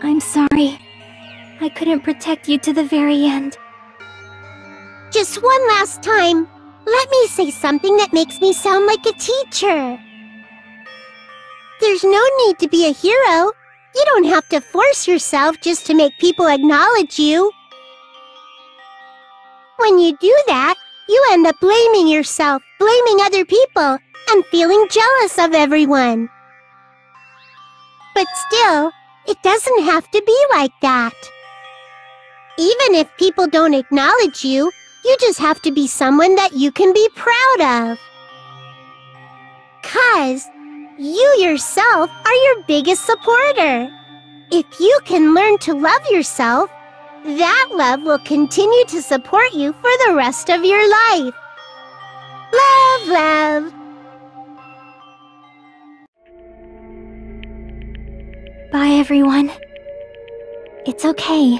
I'm sorry I couldn't protect you to the very end. Just one last time, let me say something that makes me sound like a teacher. There's no need to be a hero. You don't have to force yourself just to make people acknowledge you. When you do that, you end up blaming yourself, blaming other people, and feeling jealous of everyone. But still, it doesn't have to be like that. Even if people don't acknowledge you, you just have to be someone that you can be proud of. 'Cause you yourself are your biggest supporter. If you can learn to love yourself, that love will continue to support you for the rest of your life. Love, love. Bye, everyone. It's okay.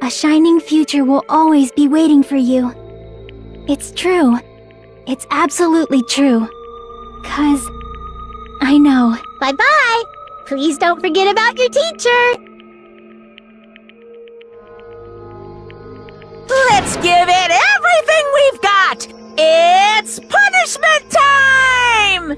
A shining future will always be waiting for you. It's true. It's absolutely true. 'Cause I know. Bye-bye. Please don't forget about your teacher. Let's give it everything we've got! It's punishment time!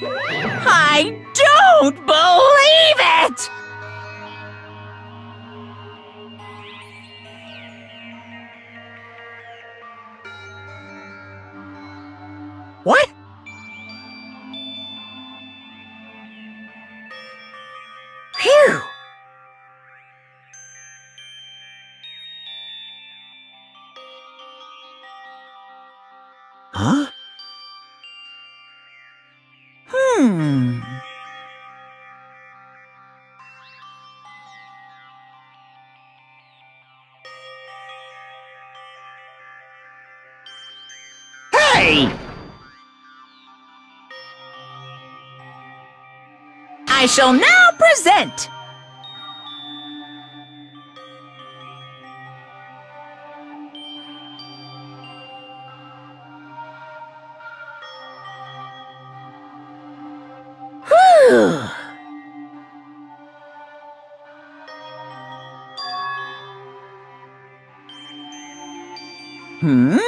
I don't believe it! What? Phew! Huh? Hey! I shall now present. Whew. Hmm?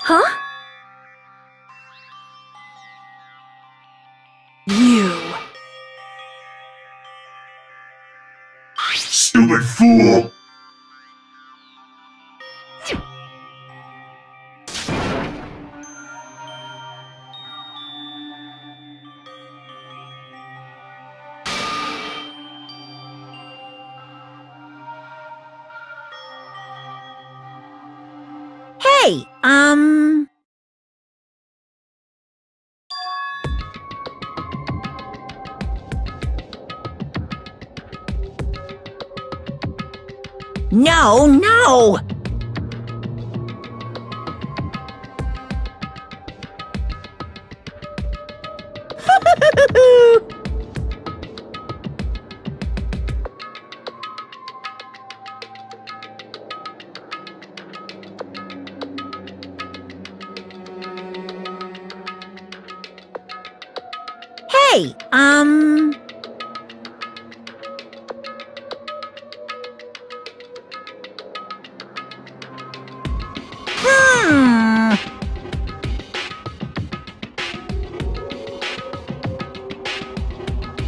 Huh? You. Stupid fool! Hey, No, no!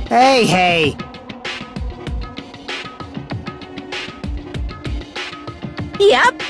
Hey, Hey. Yep.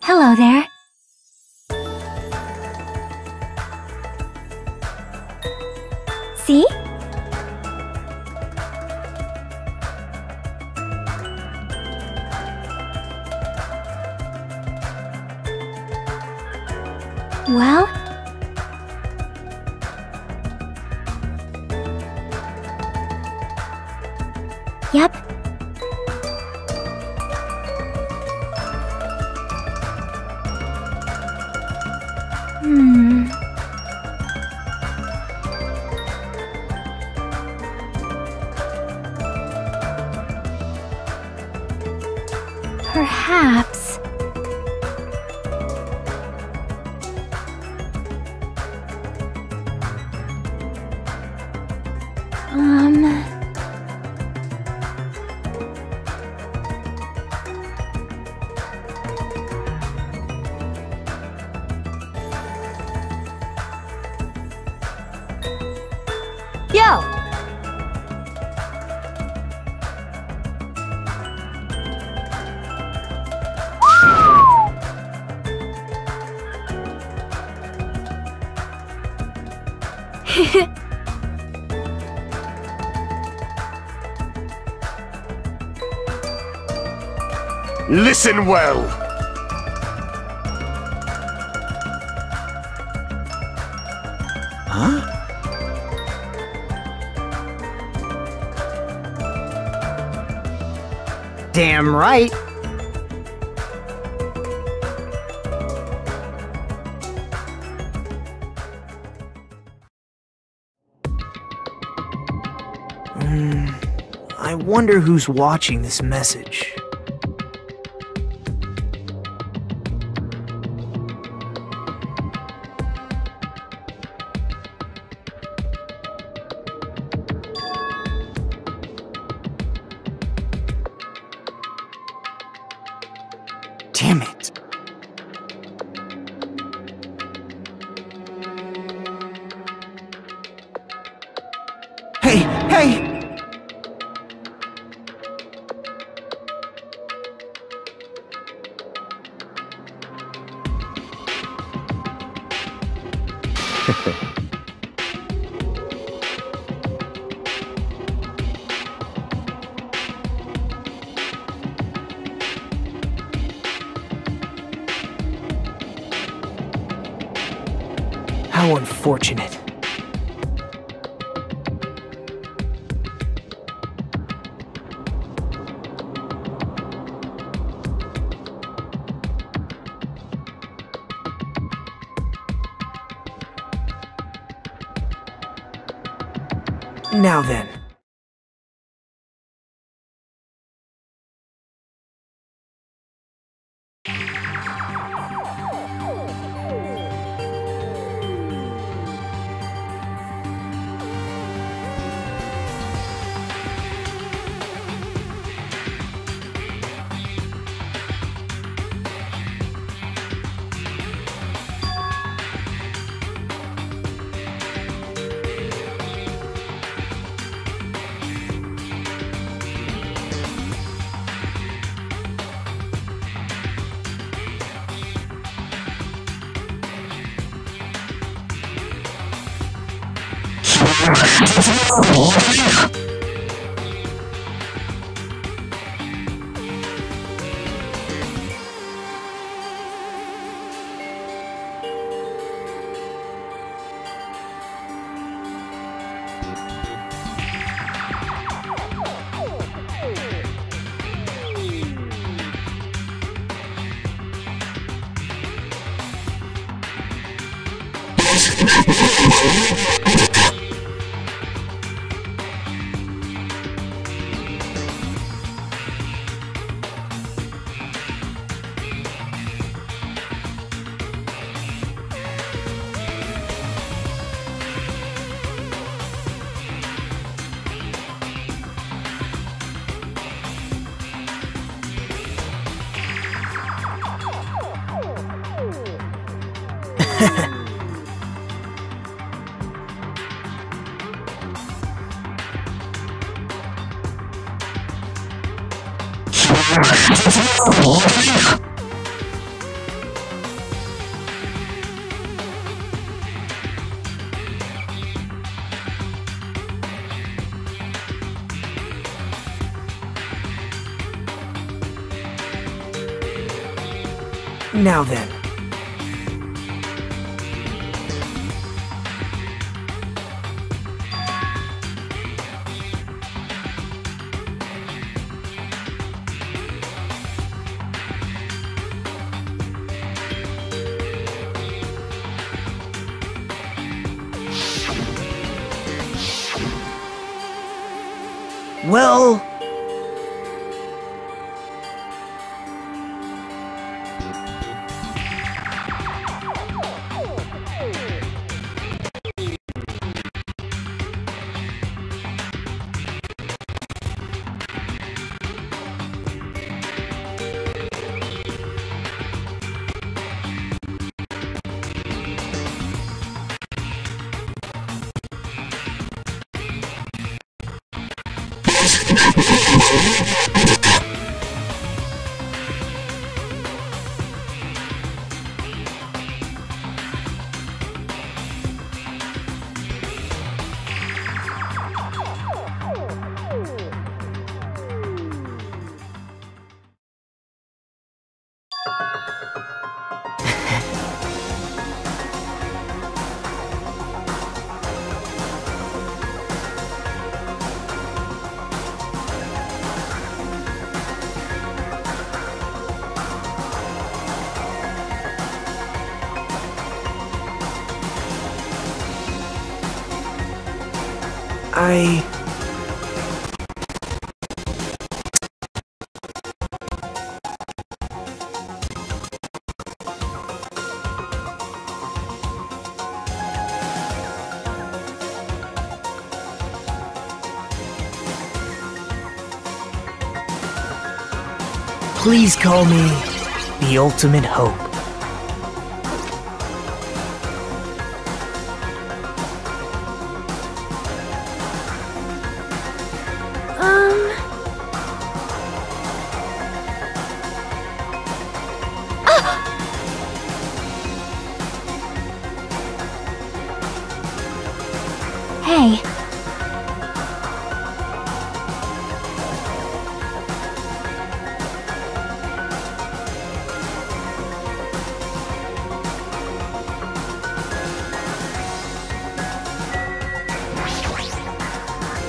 Hello there. See? Well? Yep. Perhaps. Yo! Listen well. Huh? Damn right. I wonder who's watching this message. Damn it. Hey, hey! How unfortunate. Now then. Now then. Well... Please call me the ultimate hope. Hey.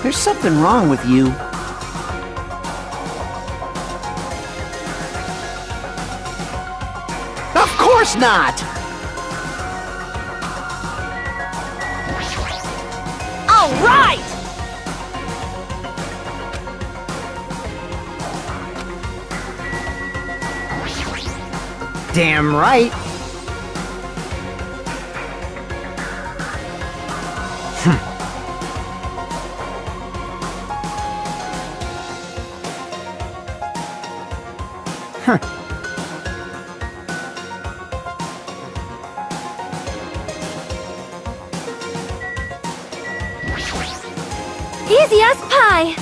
There's something wrong with you. Of course not! All right! Damn right. Easy as pie!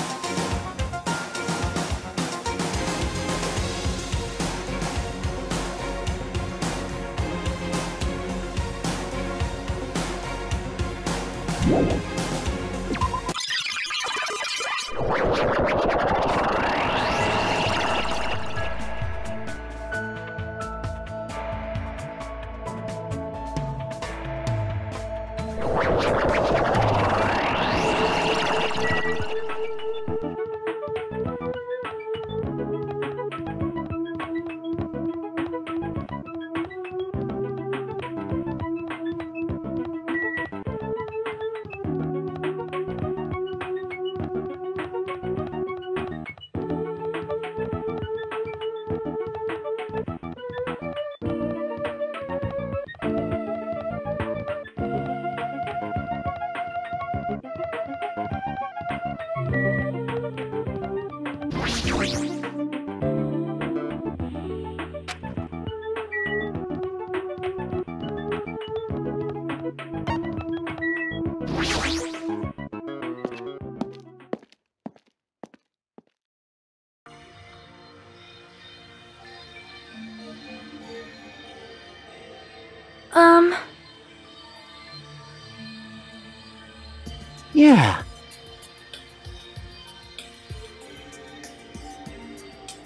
Yeah.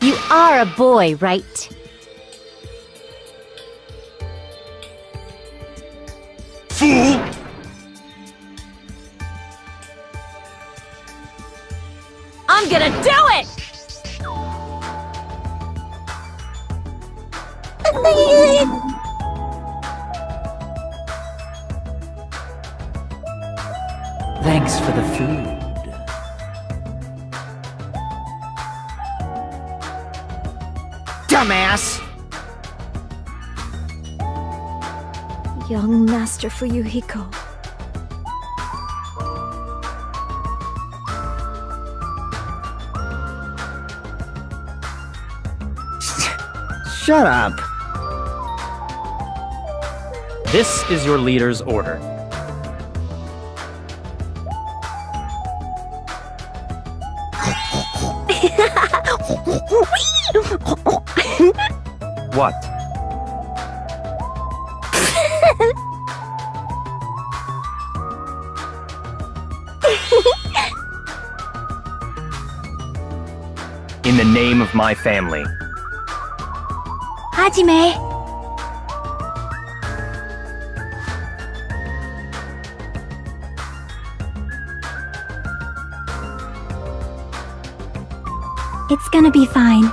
You are a boy, right? I'm gonna do it! Thanks for the food. Dumbass! Young Master Fuyuhiko. Shut up. This is your leader's order. What? In the name of my family. Hajime. It's gonna be fine.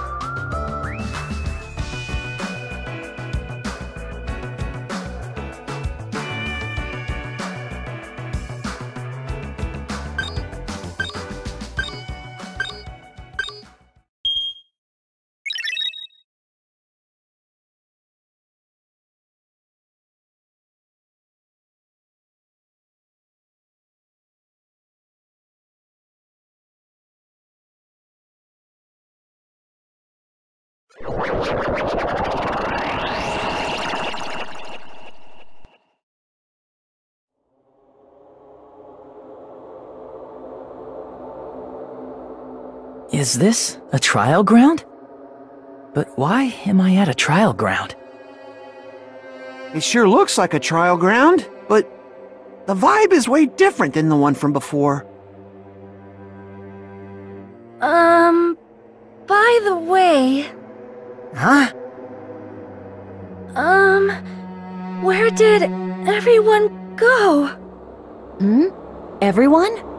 Is this a trial ground? But why am I at a trial ground? It sure looks like a trial ground, but the vibe is way different than the one from before. By the way... Huh? Where did everyone go? Everyone?